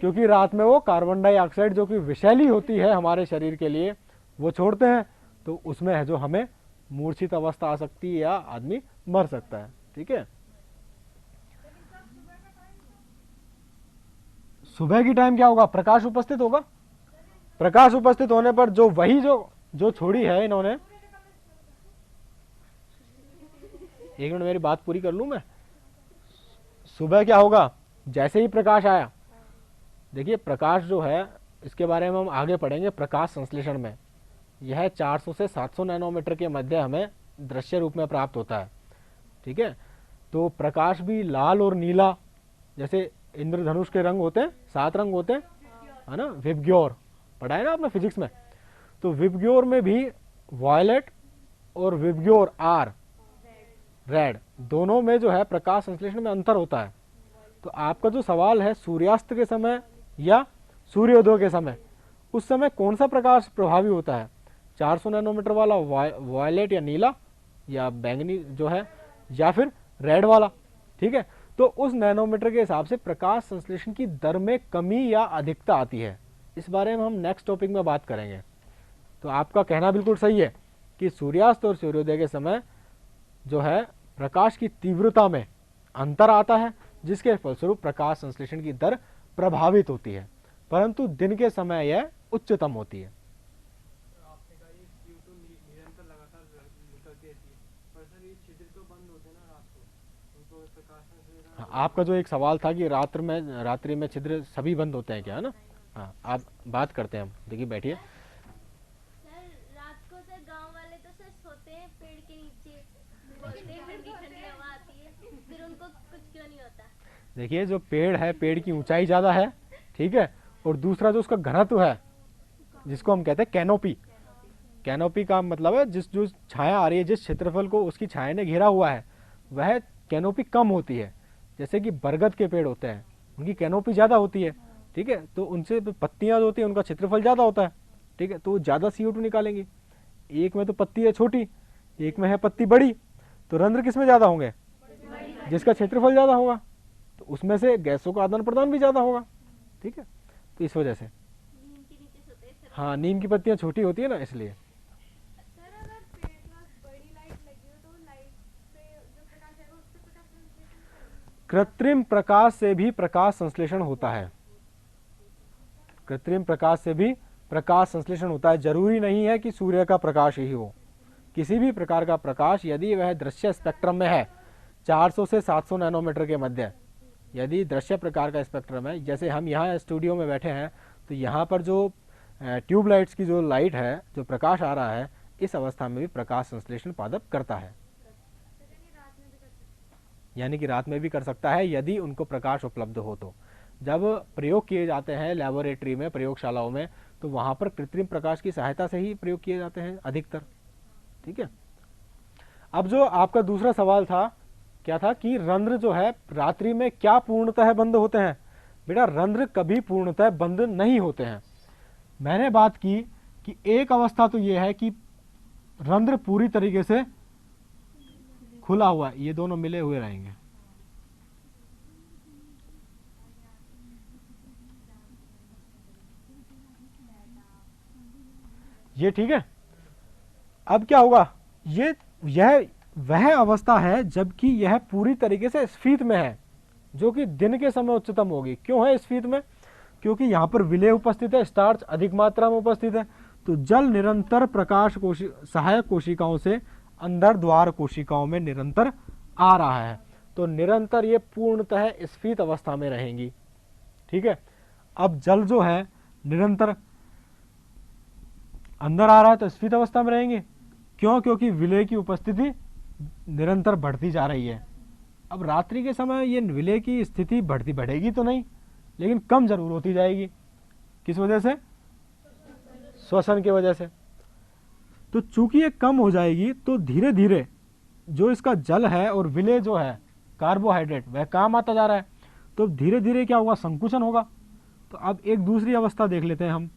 क्योंकि रात में वो कार्बन डाइऑक्साइड जो कि विषैली होती है हमारे शरीर के लिए वो छोड़ते हैं, तो उसमें है जो हमें मूर्छित अवस्था आ सकती है या आदमी मर सकता है। ठीक है, सुबह की टाइम क्या होगा, प्रकाश उपस्थित होगा। प्रकाश उपस्थित होने पर जो वही जो छोड़ी है इन्होंने, एक मिनट मेरी बात पूरी कर लूं मैं। सुबह क्या होगा, जैसे ही प्रकाश आया, देखिए प्रकाश जो है इसके बारे में हम आगे पढ़ेंगे प्रकाश संश्लेषण में। यह 400 से 700 नैनोमीटर के मध्य हमें दृश्य रूप में प्राप्त होता है। ठीक है, तो प्रकाश भी लाल और नीला, जैसे इंद्रधनुष के रंग होते हैं, 7 रंग होते हैं, है ना, विबग्योर पढ़ा है ना आपने फिजिक्स में। तो विबग्योर में भी वायलेट और विबग्योर आर रेड, दोनों में जो है प्रकाश संश्लेषण में अंतर होता है। तो आपका जो सवाल है सूर्यास्त के समय या सूर्योदय के समय, उस समय कौन सा प्रकाश प्रभावी होता है, 400 नैनोमीटर वाला वायलेट या नीला या बैंगनी जो है, या फिर रेड वाला। ठीक है, तो उस नैनोमीटर के हिसाब से प्रकाश संश्लेषण की दर में कमी या अधिकता आती है। इस बारे में हम नेक्स्ट टॉपिक में बात करेंगे। तो आपका कहना बिल्कुल सही है कि सूर्यास्त और सूर्योदय के समय जो है प्रकाश की तीव्रता में अंतर आता है, जिसके फलस्वरूप प्रकाश संश्लेषण की दर प्रभावित होती है, परंतु दिन के समय यह उच्चतम होती है। हाँ, आपका जो एक सवाल था कि रात्रि में छिद्र सभी बंद होते हैं क्या, है ना। हाँ, आप बात करते हैं हम, देखिए बैठिए। रात को सर गांव वाले तो सर सोते हैं पेड़ के नीचे, बोलते हैं ठंडी ठंडी हवा आती है, फिर उनको कुछ क्यों नहीं होता। देखिए जो पेड़ है, पेड़ की ऊंचाई ज्यादा है, ठीक है, और दूसरा जो उसका घनत्व है जिसको हम कहते हैं कैनोपी। कैनोपी का मतलब है जो छाया आ रही है, जिस क्षेत्रफल को उसकी छाया ने घेरा हुआ है, वह कैनोपी कम होती है। जैसे कि बरगद के पेड़ होते हैं, उनकी कैनोपी ज्यादा होती है। ठीक है, तो उनसे पत्तियां जो होती है उनका क्षेत्रफल ज्यादा होता है। ठीक है, तो वो ज्यादा CO2 निकालेंगी। एक में तो पत्ती है छोटी, एक में है पत्ती बड़ी, तो रंध्र किस में ज्यादा होंगे, जिसका क्षेत्रफल ज्यादा होगा, तो उसमें से गैसों का आदान प्रदान भी ज्यादा होगा। ठीक है, तो इस वजह से नीम के नीचे सोते हैं सर। हाँ, नीम की पत्तियां छोटी होती है ना, इसलिए। सर अगर पेड़ में बड़ी लाइट लगी हो तो लाइट से जो प्रकाश है वो उससे प्रकाश संश्लेषण करेगा। कृत्रिम प्रकाश से भी प्रकाश संश्लेषण होता है, कृत्रिम प्रकाश से भी प्रकाश संश्लेषण होता है। जरूरी नहीं है कि सूर्य का प्रकाश ही हो, किसी भी प्रकार का प्रकाश यदि वह दृश्य स्पेक्ट्रम में है 400 से 700 नैनोमीटर के मध्य, यदि दृश्य प्रकार का स्पेक्ट्रम है, जैसे हम यहाँ स्टूडियो में बैठे हैं तो यहाँ पर जो ट्यूबलाइट्स की जो लाइट है, जो प्रकाश आ रहा है, इस अवस्था में भी प्रकाश संश्लेषण पादप करता है, यानी कि रात में भी कर सकता है यदि उनको प्रकाश उपलब्ध हो तो। जब प्रयोग किए जाते हैं लैबोरेटरी में, प्रयोगशालाओं में, तो वहां पर कृत्रिम प्रकाश की सहायता से ही प्रयोग किए जाते हैं अधिकतर। ठीक है, अब जो आपका दूसरा सवाल था, क्या था कि रंध्र जो है रात्रि में क्या पूर्णतः बंद होते हैं। बेटा रंध्र कभी पूर्णतः बंद नहीं होते हैं। मैंने बात की कि एक अवस्था तो यह है कि रंध्र पूरी तरीके से खुला हुआ है, ये दोनों मिले हुए रहेंगे। ये ठीक है। अब क्या होगा, यह वह अवस्था है जबकि यह पूरी तरीके से स्फीत में है, जो कि दिन के समय उच्चतम होगी। क्यों है स्फीत में? क्योंकि यहाँ पर विलेय उपस्थित है, स्टार्च अधिक मात्रा में उपस्थित है। तो जल निरंतर प्रकाश सहायक कोशिकाओं से अंदर द्वार कोशिकाओं में निरंतर आ रहा है, तो निरंतर ये पूर्णतः स्फीत अवस्था में रहेंगी। ठीक है। अब जल जो है निरंतर अंदर आ रहा है तो स्फीत अवस्था में रहेंगे। क्यों? क्योंकि विलेय की उपस्थिति निरंतर बढ़ती जा रही है। अब रात्रि के समय ये विलेय की स्थिति बढ़ेगी तो नहीं, लेकिन कम जरूर होती जाएगी। किस वजह से? श्वसन की वजह से। तो चूंकि ये कम हो जाएगी तो धीरे धीरे जो इसका जल है और विलेय जो है कार्बोहाइड्रेट वह काम आता जा रहा है, तो धीरे धीरे क्या होगा, संकुचन होगा। तो अब एक दूसरी अवस्था देख लेते हैं हम।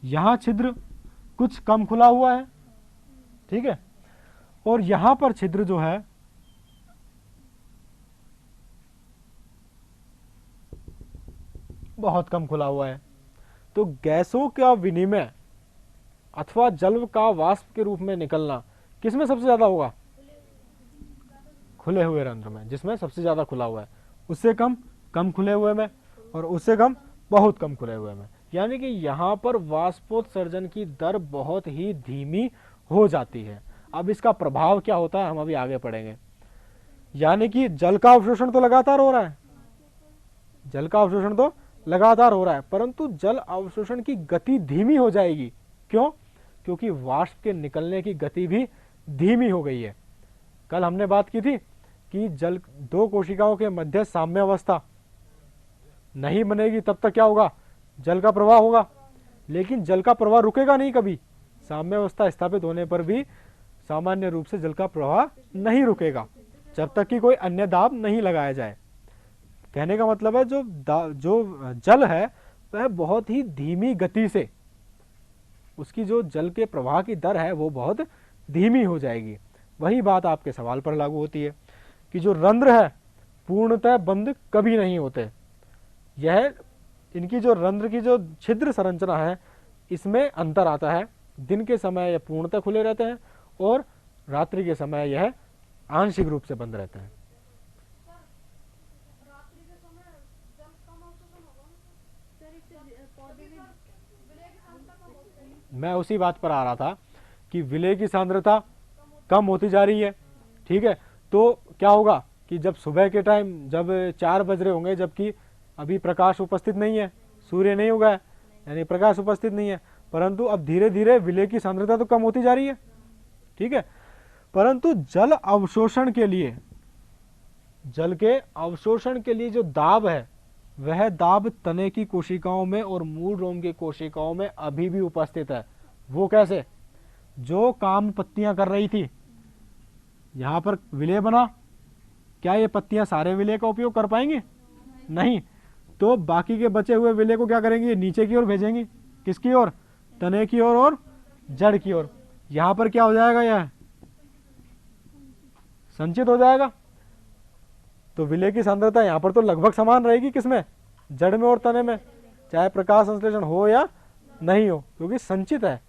यहां छिद्र कुछ कम खुला हुआ है, ठीक है, और यहां पर छिद्र जो है बहुत कम खुला हुआ है। तो गैसों का विनिमय अथवा जल का वाष्प के रूप में निकलना किसमें सबसे ज्यादा होगा? खुले हुए रंध्र में, जिसमें सबसे ज्यादा खुला हुआ है। उससे कम कम खुले हुए में, और उससे कम बहुत कम खुले हुए में। यानी कि यहां पर वाष्पोत्सर्जन की दर बहुत ही धीमी हो जाती है। अब इसका प्रभाव क्या होता है हम अभी आगे पढ़ेंगे। यानी कि जल का अवशोषण तो लगातार हो रहा है, जल का अवशोषण तो लगातार हो रहा है, परंतु जल अवशोषण की गति धीमी हो जाएगी। क्यों? क्योंकि वाष्प के निकलने की गति भी धीमी हो गई है। कल हमने बात की थी कि जल दो कोशिकाओं के मध्य साम्य अवस्था नहीं बनेगी तब तक क्या होगा, जल का प्रवाह होगा, लेकिन जल का प्रवाह रुकेगा नहीं कभी। साम्य अवस्था स्थापित होने पर भी सामान्य रूप से जल का प्रवाह नहीं रुकेगा जब तक कि कोई अन्य दाब नहीं लगाया जाए। कहने का मतलब है जो जल है वह बहुत ही धीमी गति से, उसकी जो जल के प्रवाह की दर है वो बहुत धीमी हो जाएगी। वही बात आपके सवाल पर लागू होती है कि जो रंध्र है पूर्णतः बंद कभी नहीं होते। यह इनकी जो रंध्र की जो छिद्र संरचना है इसमें अंतर आता है। दिन के समय यह पूर्णतः खुले रहते हैं और रात्रि के समय यह आंशिक रूप से बंद रहते हैं। रात्रि के समय जल कम अवशोषण होगा ना सर, इससे पौधे भी विलेय की सांद्रता कम होती है। मैं उसी बात पर आ रहा था कि विलेय की सांद्रता कम होती जा रही है। ठीक है, तो क्या होगा कि जब सुबह के टाइम जब 4 बज रहे होंगे, जबकि अभी प्रकाश उपस्थित नहीं है, सूर्य नहीं उगा है, यानी प्रकाश उपस्थित नहीं है, परंतु अब धीरे धीरे विलेय की सांद्रता तो कम होती जा रही है। ठीक है, परंतु जल अवशोषण के लिए, जल के अवशोषण के लिए जो दाब है वह दाब तने की कोशिकाओं में और मूल रोम की कोशिकाओं में अभी भी उपस्थित है। वो कैसे? जो काम पत्तियां कर रही थी, यहां पर विलेय बना, क्या ये पत्तियां सारे विलेय का उपयोग कर पाएंगी? नहीं। तो बाकी के बचे हुए विलेय को क्या करेंगे, नीचे की ओर भेजेंगी। किसकी ओर? तने की ओर और जड़ की ओर। यहां पर क्या हो जाएगा, यह संचित हो जाएगा। तो विलेय की सांद्रता यहां पर तो लगभग समान रहेगी, किसमें? जड़ में और तने में, चाहे प्रकाश संश्लेषण हो या नहीं हो, क्योंकि संचित है।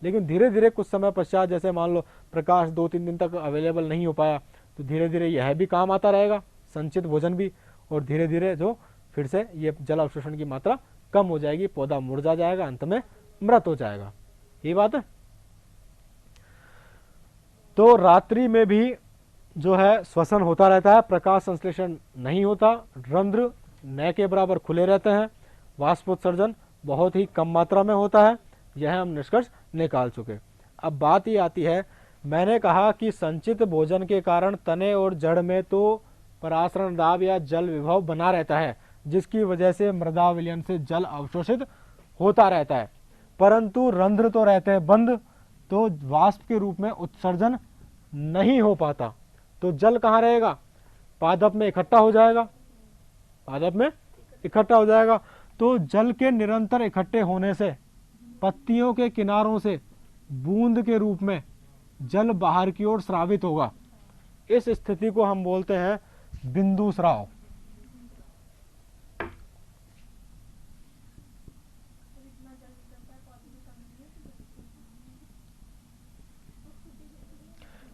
लेकिन धीरे धीरे कुछ समय पश्चात, जैसे मान लो प्रकाश 2-3 दिन तक अवेलेबल नहीं हो पाया, तो धीरे धीरे यह भी काम आता रहेगा, संचित भोजन भी, और धीरे धीरे जो फिर से ये जल अवशोषण की मात्रा कम हो जाएगी, पौधा मुरझा जाएगा, अंत में मृत हो जाएगा। ये बात है। तो रात्रि में भी जो है श्वसन होता रहता है, प्रकाश संश्लेषण नहीं होता, रंध्र न के बराबर खुले रहते हैं, वाष्पोत्सर्जन बहुत ही कम मात्रा में होता है। यह हम निष्कर्ष निकाल चुके। अब बात ये आती है, मैंने कहा कि संचित भोजन के कारण तने और जड़ में तो परासरण दाब या जल विभव बना रहता है, जिसकी वजह से मृदा विलयन से जल अवशोषित होता रहता है, परंतु रंध्र तो रहते हैं बंद, तो वाष्प के रूप में उत्सर्जन नहीं हो पाता। तो जल कहाँ रहेगा? पादप में इकट्ठा हो जाएगा, पादप में इकट्ठा हो जाएगा। तो जल के निरंतर इकट्ठे होने से पत्तियों के किनारों से बूंद के रूप में जल बाहर की ओर स्रावित होगा। इस स्थिति को हम बोलते हैं बिंदु स्राव।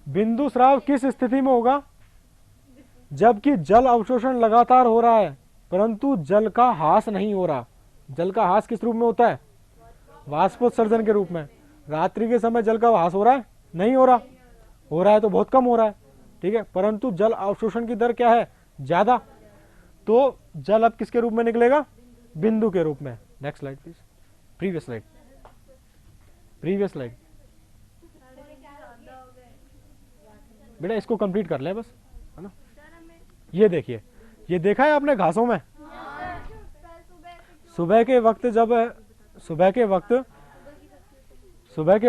बिंदु स्राव किस स्थिति में होगा? जबकि जल अवशोषण लगातार हो रहा है परंतु जल का ह्रास नहीं हो रहा। जल का ह्रास किस रूप में होता है? वाष्पोत्सर्जन के रूप में। रात्रि के समय जल का ह्रास हो रहा है? नहीं हो रहा। हो रहा है तो बहुत कम हो रहा है, ठीक है, परंतु जल अवशोषण की दर क्या है? ज्यादा। तो जल अब किसके रूप में निकलेगा? बिंदु के रूप में। Next slide please, previous slide, previous slide. बेटा इसको कंप्लीट कर ले बस, है ना। ये देखिए, ये देखा है आपने घासों में? सुबह के वक्त जब सुबह के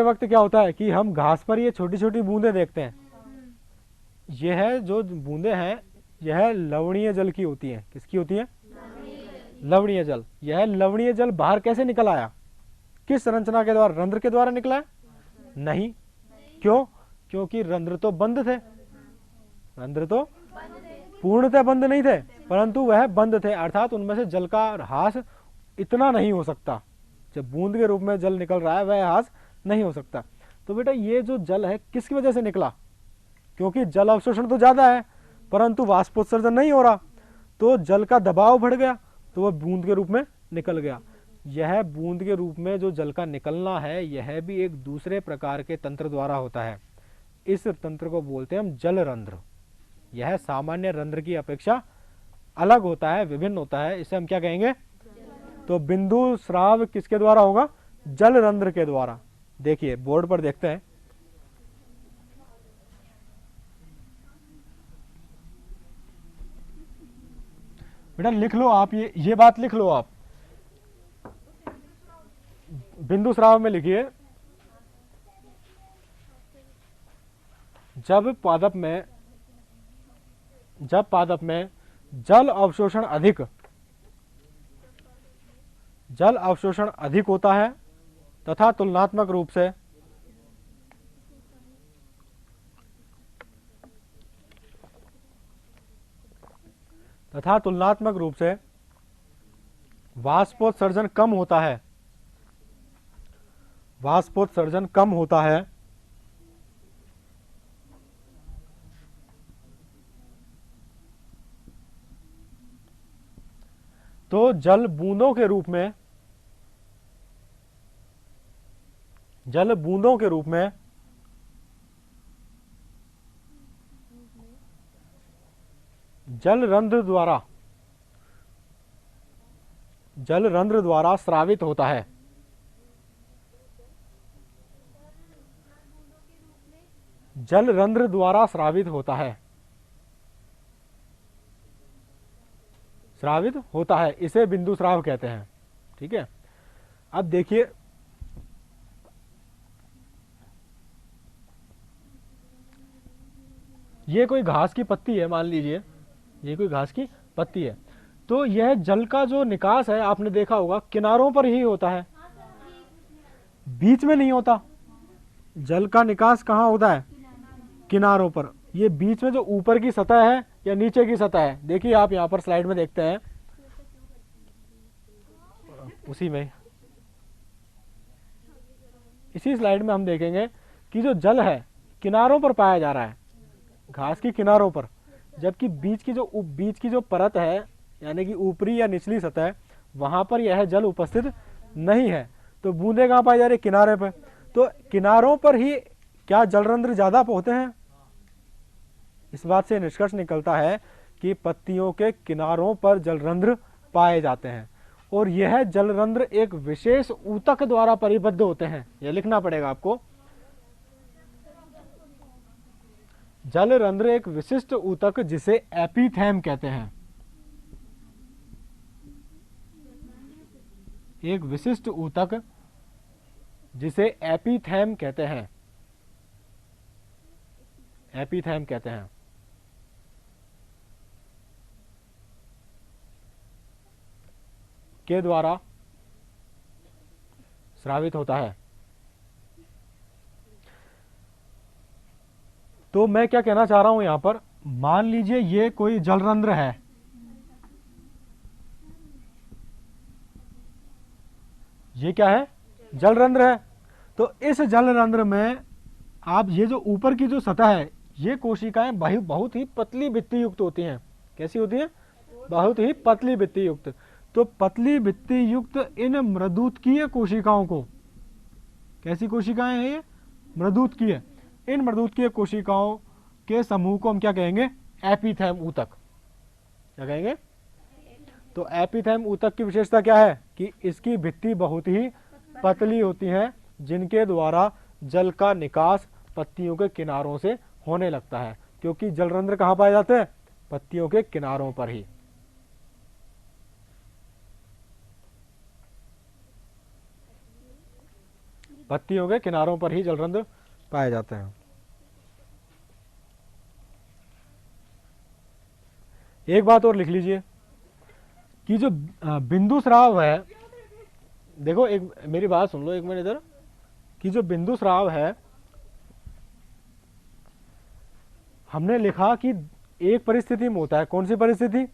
वक्त क्या होता है कि हम घास पर ये छोटी छोटी बूंदें देखते हैं। यह है जो बूंदें हैं, यह लवणीय जल की होती हैं। किसकी होती है? लवणीय जल। यह लवणीय जल बाहर कैसे निकल आया? किस संरचना के द्वारा? रंध्र के द्वारा निकला है? नहीं। क्यों? क्योंकि रंध्र तो बंद थे। रंध्र तो पूर्णतः बंद नहीं थे परंतु वह बंद थे, अर्थात उनमें से जल का ह्रास इतना नहीं हो सकता। जब बूंद के रूप में जल निकल रहा है वह ह्रास नहीं हो सकता। तो बेटा ये जो जल है किसकी वजह से निकला? क्योंकि जल अवशोषण तो ज्यादा है परंतु वाष्पोत्सर्जन नहीं हो रहा, तो जल का दबाव बढ़ गया तो वह बूंद के रूप में निकल गया। यह बूंद के रूप में जो जल का निकलना है यह भी एक दूसरे प्रकार के तंत्र द्वारा होता है। इस तंत्र को बोलते हैं हम जल रंध्र। यह सामान्य रंध्र की अपेक्षा अलग होता है, विभिन्न होता है। इसे हम क्या कहेंगे? तो बिंदु स्राव किसके द्वारा होगा? जल रंध्र के द्वारा। देखिए बोर्ड पर देखते हैं। बेटा लिख लो आप, ये बात लिख लो आप। बिंदु स्राव में लिखिए, जब पादप में जल अवशोषण अधिक होता है तथा तुलनात्मक रूप से वाष्पोत्सर्जन कम होता है, तो जल बूंदों के रूप में जल रंध्र द्वारा स्रावित होता है। जल रंध्र द्वारा स्रावित होता है, इसे बिंदु स्राव कहते हैं। ठीक है, अब देखिए ये कोई घास की पत्ती है, मान लीजिए ये कोई घास की पत्ती है, तो यह जल का जो निकास है आपने देखा होगा किनारों पर ही होता है, बीच में नहीं होता। जल का निकास कहाँ होता है? किनारों पर। ये बीच में जो ऊपर की सतह है या नीचे की सतह है, देखिए आप यहाँ पर स्लाइड में देखते हैं, उसी में इसी स्लाइड में हम देखेंगे कि जो जल है किनारों पर पाया जा रहा है, घास की किनारों पर, जबकि बीच की जो परत है यानी कि ऊपरी या निचली सतह, वहां पर यह जल उपस्थित नहीं है। तो बूंदे कहाँ पाई जा रही? किनारे पर। तो किनारों पर ही क्या जलरंध्र ज्यादा होते हैं? इस बात से निष्कर्ष निकलता है कि पत्तियों के किनारों पर जलरंध्र पाए जाते हैं और यह जलरंध्र एक विशेष ऊतक द्वारा परिबद्ध होते हैं। यह लिखना पड़ेगा आपको। जलरंध्र एक विशिष्ट ऊतक जिसे एपीथेम कहते हैं, एक विशिष्ट ऊतक जिसे एपीथेम कहते हैं, एपीथेम कहते हैं। के द्वारा स्रावित होता है। तो मैं क्या कहना चाह रहा हूं यहां पर, मान लीजिए ये कोई जलरंध्र है, ये क्या है, जलरंध्र है। तो इस जलरंध्र में आप ये जो ऊपर की जो सतह है, ये कोशिकाएं बहुत ही पतली भित्ति युक्त होती हैं। कैसी होती हैं, बहुत ही पतली भित्ति युक्त। तो पतली भित्ति युक्त इन मृदुतकीय कोशिकाओं को, कैसी कोशिकाएं हैं ये, मृदुतकीय, इन मृदुतकीय कोशिकाओं के समूह को हम क्या कहेंगे, एपिथैम ऊतक। क्या कहेंगे, तो एपिथैम ऊतक की विशेषता क्या है कि इसकी भित्ति बहुत ही पतली होती है, जिनके द्वारा जल का निकास पत्तियों के किनारों से होने लगता है, क्योंकि जलरंध्र कहाँ पाए जाते हैं, पत्तियों के किनारों पर ही। पत्तियों के किनारों पर ही जलरंध्र पाए जाते हैं। एक बात और लिख लीजिए कि जो बिंदु स्राव है, देखो एक मेरी बात सुन लो एक मिनट इधर, कि जो बिंदु स्राव है, हमने लिखा कि एक परिस्थिति में होता है, कौन सी परिस्थिति,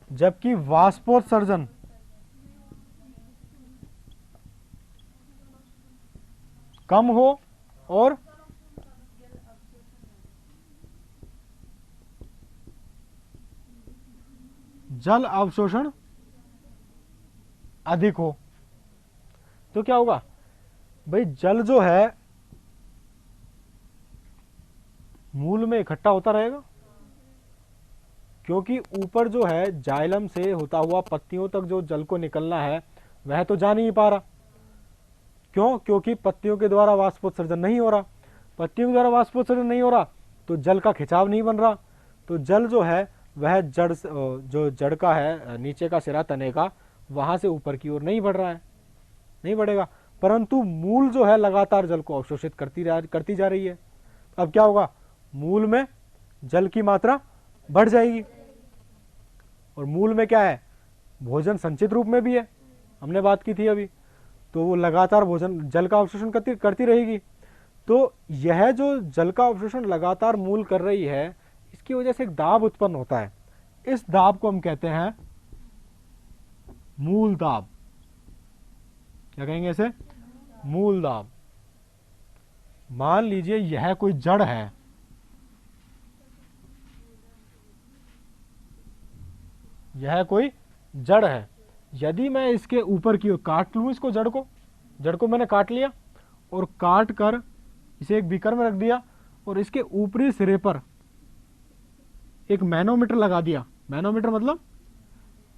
जबकि वाष्पोत्सर्जन कम हो और जल अवशोषण अधिक हो। तो क्या होगा भाई, जल जो है मूल में इकट्ठा होता रहेगा, क्योंकि ऊपर जो है जाइलम से होता हुआ पत्तियों तक जो जल को निकलना है वह तो जा नहीं पा रहा। क्यों, क्योंकि पत्तियों के द्वारा वाष्पोत्सर्जन नहीं हो रहा। पत्तियों के द्वारा वाष्पोत्सर्जन नहीं हो रहा तो जल का खिंचाव नहीं बन रहा। तो जल जो है वह जड़, जो जड़ का है नीचे का सिरा तने का, वहां से ऊपर की ओर नहीं बढ़ रहा है, नहीं बढ़ेगा, परंतु मूल जो है लगातार जल को अवशोषित करती जा रही है। अब क्या होगा, मूल में जल की मात्रा बढ़ जाएगी, और मूल में क्या है, भोजन संचित रूप में भी है, हमने बात की थी अभी। तो वो लगातार भोजन जल का अवशोषण करती रहेगी। तो यह जो जल का अवशोषण लगातार मूल कर रही है, इसकी वजह से एक दाब उत्पन्न होता है। इस दाब को हम कहते हैं मूल दाब। क्या कहेंगे इसे, मूल दाब। मान लीजिए यह कोई जड़ है, यह कोई जड़ है, यदि मैं इसके ऊपर की ओर काट लूं, इसको जड़ को मैंने काट लिया और काट कर इसे एक बीकर में रख दिया और इसके ऊपरी सिरे पर एक मैनोमीटर लगा दिया। मैनोमीटर मतलब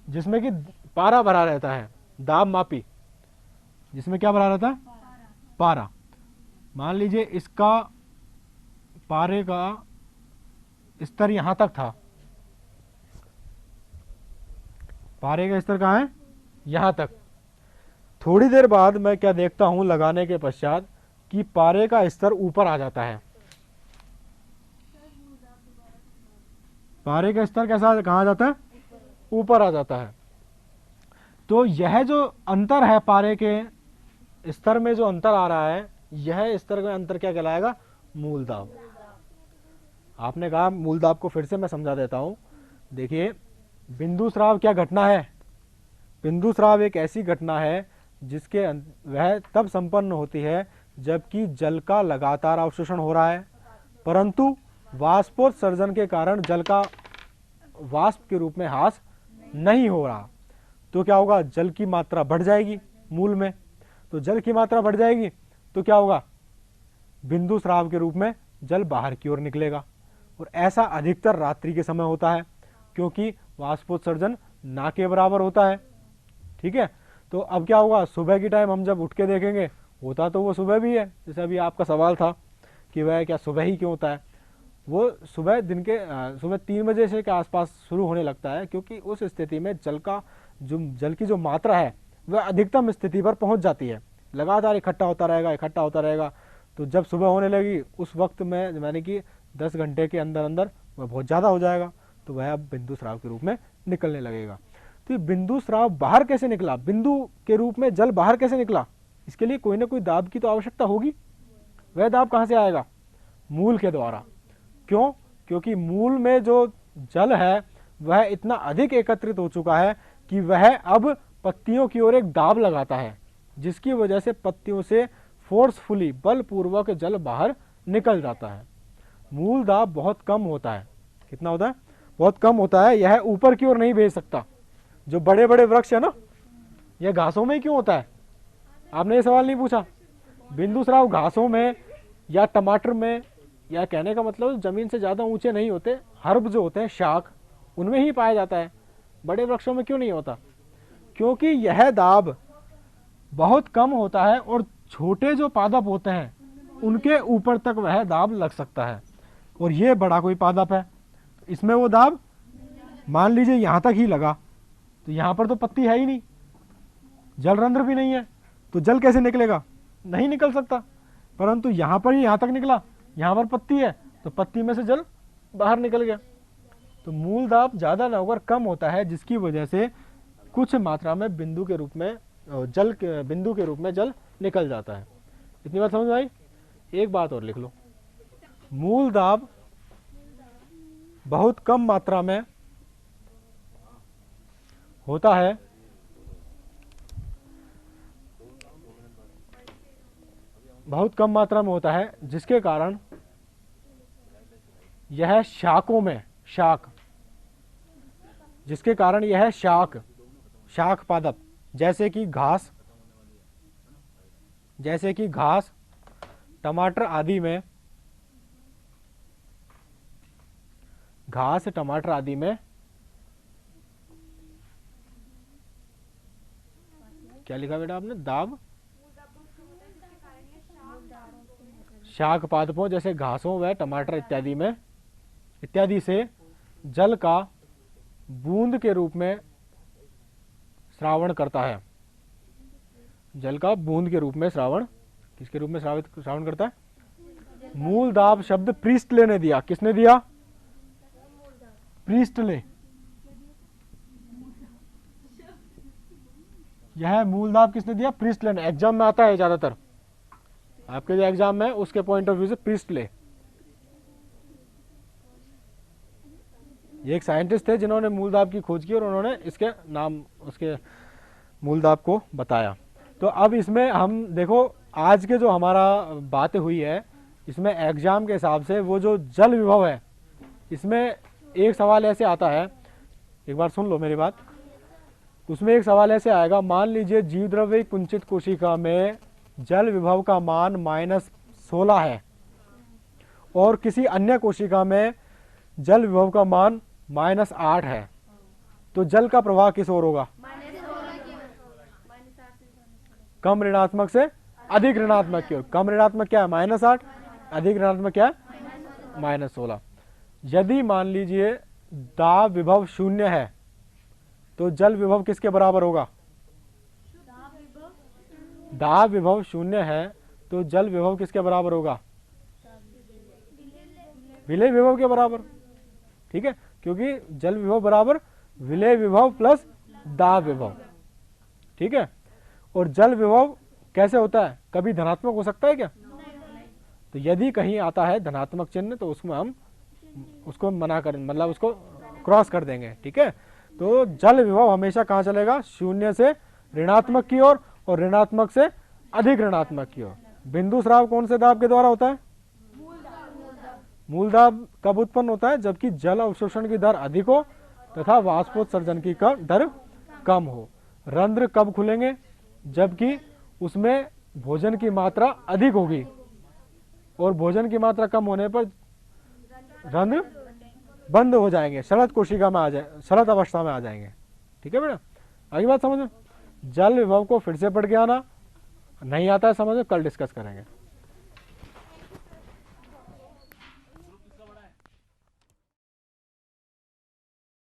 जिसमें कि पारा भरा रहता है, दाब मापी, जिसमें क्या भरा रहता है, पारा। मान लीजिए इसका पारे का स्तर यहां तक था, पारे का स्तर कहां है, यहां तक। थोड़ी देर बाद मैं क्या देखता हूं लगाने के पश्चात कि पारे का स्तर ऊपर आ जाता है। पारे का स्तर कैसा, कहां आ जाता है, ऊपर आ जाता है। तो यह जो अंतर है, पारे के स्तर में जो अंतर आ रहा है, यह स्तर में अंतर क्या कहलाएगा, मूल दाब। आपने कहा मूल दाब को फिर से मैं समझा देता हूं। देखिए, बिंदु स्राव क्या घटना है, बिंदु स्राव एक ऐसी घटना है जिसके वह तब संपन्न होती है जबकि जल का लगातार अवशोषण हो रहा है, परंतु वाष्पोत्सर्जन के कारण जल का वाष्प के रूप में ह्रास नहीं हो रहा। तो क्या होगा, जल की मात्रा बढ़ जाएगी मूल में। तो जल की मात्रा बढ़ जाएगी तो क्या होगा, बिंदु स्राव के रूप में जल बाहर की ओर निकलेगा। और ऐसा अधिकतर रात्रि के समय होता है, क्योंकि वाष्पोत्सर्जन ना के बराबर होता है। ठीक है, तो अब क्या होगा, सुबह की टाइम हम जब उठ के देखेंगे, होता तो वो सुबह भी है, जैसे अभी आपका सवाल था कि वह क्या सुबह ही क्यों होता है। वो सुबह दिन के सुबह 3 बजे से के आसपास शुरू होने लगता है, क्योंकि उस स्थिति में जल की जो मात्रा है वह अधिकतम स्थिति पर पहुंच जाती है, लगातार इकट्ठा होता रहेगा। तो जब सुबह होने लगी उस वक्त में यानी कि 10 घंटे के अंदर अंदर वह बहुत ज़्यादा हो जाएगा, तो वह अब बिंदु स्राव के रूप में निकलने लगेगा। तो ये बिंदु स्राव बाहर कैसे निकला, बिंदु के रूप में जल बाहर कैसे निकला, इसके लिए कोई ना कोई दाब की तो आवश्यकता होगी। वह दाब कहाँ से आएगा, मूल के द्वारा। क्यों, क्योंकि मूल में जो जल है वह इतना अधिक एकत्रित हो चुका है कि वह अब पत्तियों की ओर एक दाब लगाता है, जिसकी वजह से पत्तियों से फोर्सफुली बलपूर्वक जल बाहर निकल जाता है। मूल दाब बहुत कम होता है। कितना होता है, बहुत कम होता है। यह ऊपर की ओर नहीं भेज सकता। जो बड़े बड़े वृक्ष है ना, यह घासों में ही क्यों होता है, आपने ये सवाल नहीं पूछा। बिंदु स्राव घासों में या टमाटर में, या कहने का मतलब जमीन से ज्यादा ऊंचे नहीं होते, हर्ब जो होते हैं शाख, उनमें ही पाया जाता है। बड़े वृक्षों में क्यों नहीं होता, क्योंकि यह दाब बहुत कम होता है और छोटे जो पादप होते हैं उनके ऊपर तक वह दाब लग सकता है। और ये बड़ा कोई पादप है, इसमें वो दाब मान लीजिए यहां तक ही लगा, तो यहां पर तो पत्ती है ही नहीं, जल रंध्र भी नहीं है, तो जल कैसे निकलेगा, नहीं निकल सकता। परंतु यहां पर ही यहां तक निकला, यहां पर पत्ती है, तो पत्ती में से जल बाहर निकल गया। तो मूल दाब ज्यादा ना होकर कम होता है, जिसकी वजह से कुछ मात्रा में बिंदु के रूप में जल निकल जाता है। इतनी बात समझ में आई। एक बात और लिख लो, मूल दाब बहुत कम मात्रा में होता है, बहुत कम मात्रा में होता है, जिसके कारण यह शाखों में जिसके कारण यह शाख पादप जैसे कि घास टमाटर आदि में क्या लिखा बेटा आपने, दाब शाक पादपों जैसे घासों व टमाटर इत्यादि से जल का बूंद के रूप में श्रावण करता है। जल का बूंद के रूप में श्रावण, किसके रूप में श्रावण करता है, मूल दाब शब्द प्रीस्टले ने दिया। किसने दिया, प्रीस्टले। यह मूल दाब किसने दिया, प्रीस्टले ने। एग्जाम में आता है ज्यादातर, आपके जो एग्जाम में उसके पॉइंट ऑफ व्यू से प्रीस्टले, ये एक साइंटिस्ट थे जिन्होंने मूल दाब की खोज की और उन्होंने इसके नाम उसके मूल दाब को बताया। तो अब इसमें हम देखो, आज के जो हमारा बातें हुई है, इसमें एग्जाम के हिसाब से वो जो जल विभव है, इसमें एक सवाल ऐसे आता है, एक बार सुन लो मेरी बात। उसमें एक सवाल ऐसे आएगा, मान लीजिए जीव द्रव्य कुंचित कोशिका में जल विभव का मान -16 है और किसी अन्य कोशिका में जल विभव का मान -8 है, तो जल का प्रवाह किस ओर होगा, कम ऋणात्मक से अधिक ऋणात्मक की ओर। कम ऋणात्मक क्या है, -8, अधिक ऋणात्मक क्या है, -16। यदि मान लीजिए दाब विभव 0 है तो जल विभव किसके बराबर होगा, दाब विभव 0 है तो जल विभव किसके बराबर होगा, विलय विभव के बराबर। ठीक है, क्योंकि जल विभव बराबर विलय विभव प्लस दाब विभव। ठीक है, और जल विभव कैसे होता है, कभी धनात्मक हो सकता है क्या, तो यदि कहीं आता है धनात्मक चिन्ह तो उसमें हम उसको मना कर, मतलब उसको क्रॉस कर देंगे। ठीक है, तो जल विभव हमेशा कहाँ चलेगा, 0 से ऋणात्मक की ओर और ऋणात्मक से अधिक ऋणात्मक की ओर। बिंदु स्राव कौन से दाब के द्वारा होता है, मूल दाब कब उत्पन्न होता है, जबकि जल अवशोषण की दर अधिक हो तथा वाष्पोत्सर्जन की दर कम हो। रंध्र कब खुलेंगे, जबकि उसमें भोजन की मात्रा अधिक होगी और भोजन की मात्रा कम होने पर रंध्र बंद हो जाएंगे, शरद कोशिका में शरद अवस्था में आ जाएंगे। ठीक है बेटा, आगे बात समझ में। जल विभव को फिर से पढ़ के आना, नहीं आता है समझ में, कल डिस्कस करेंगे।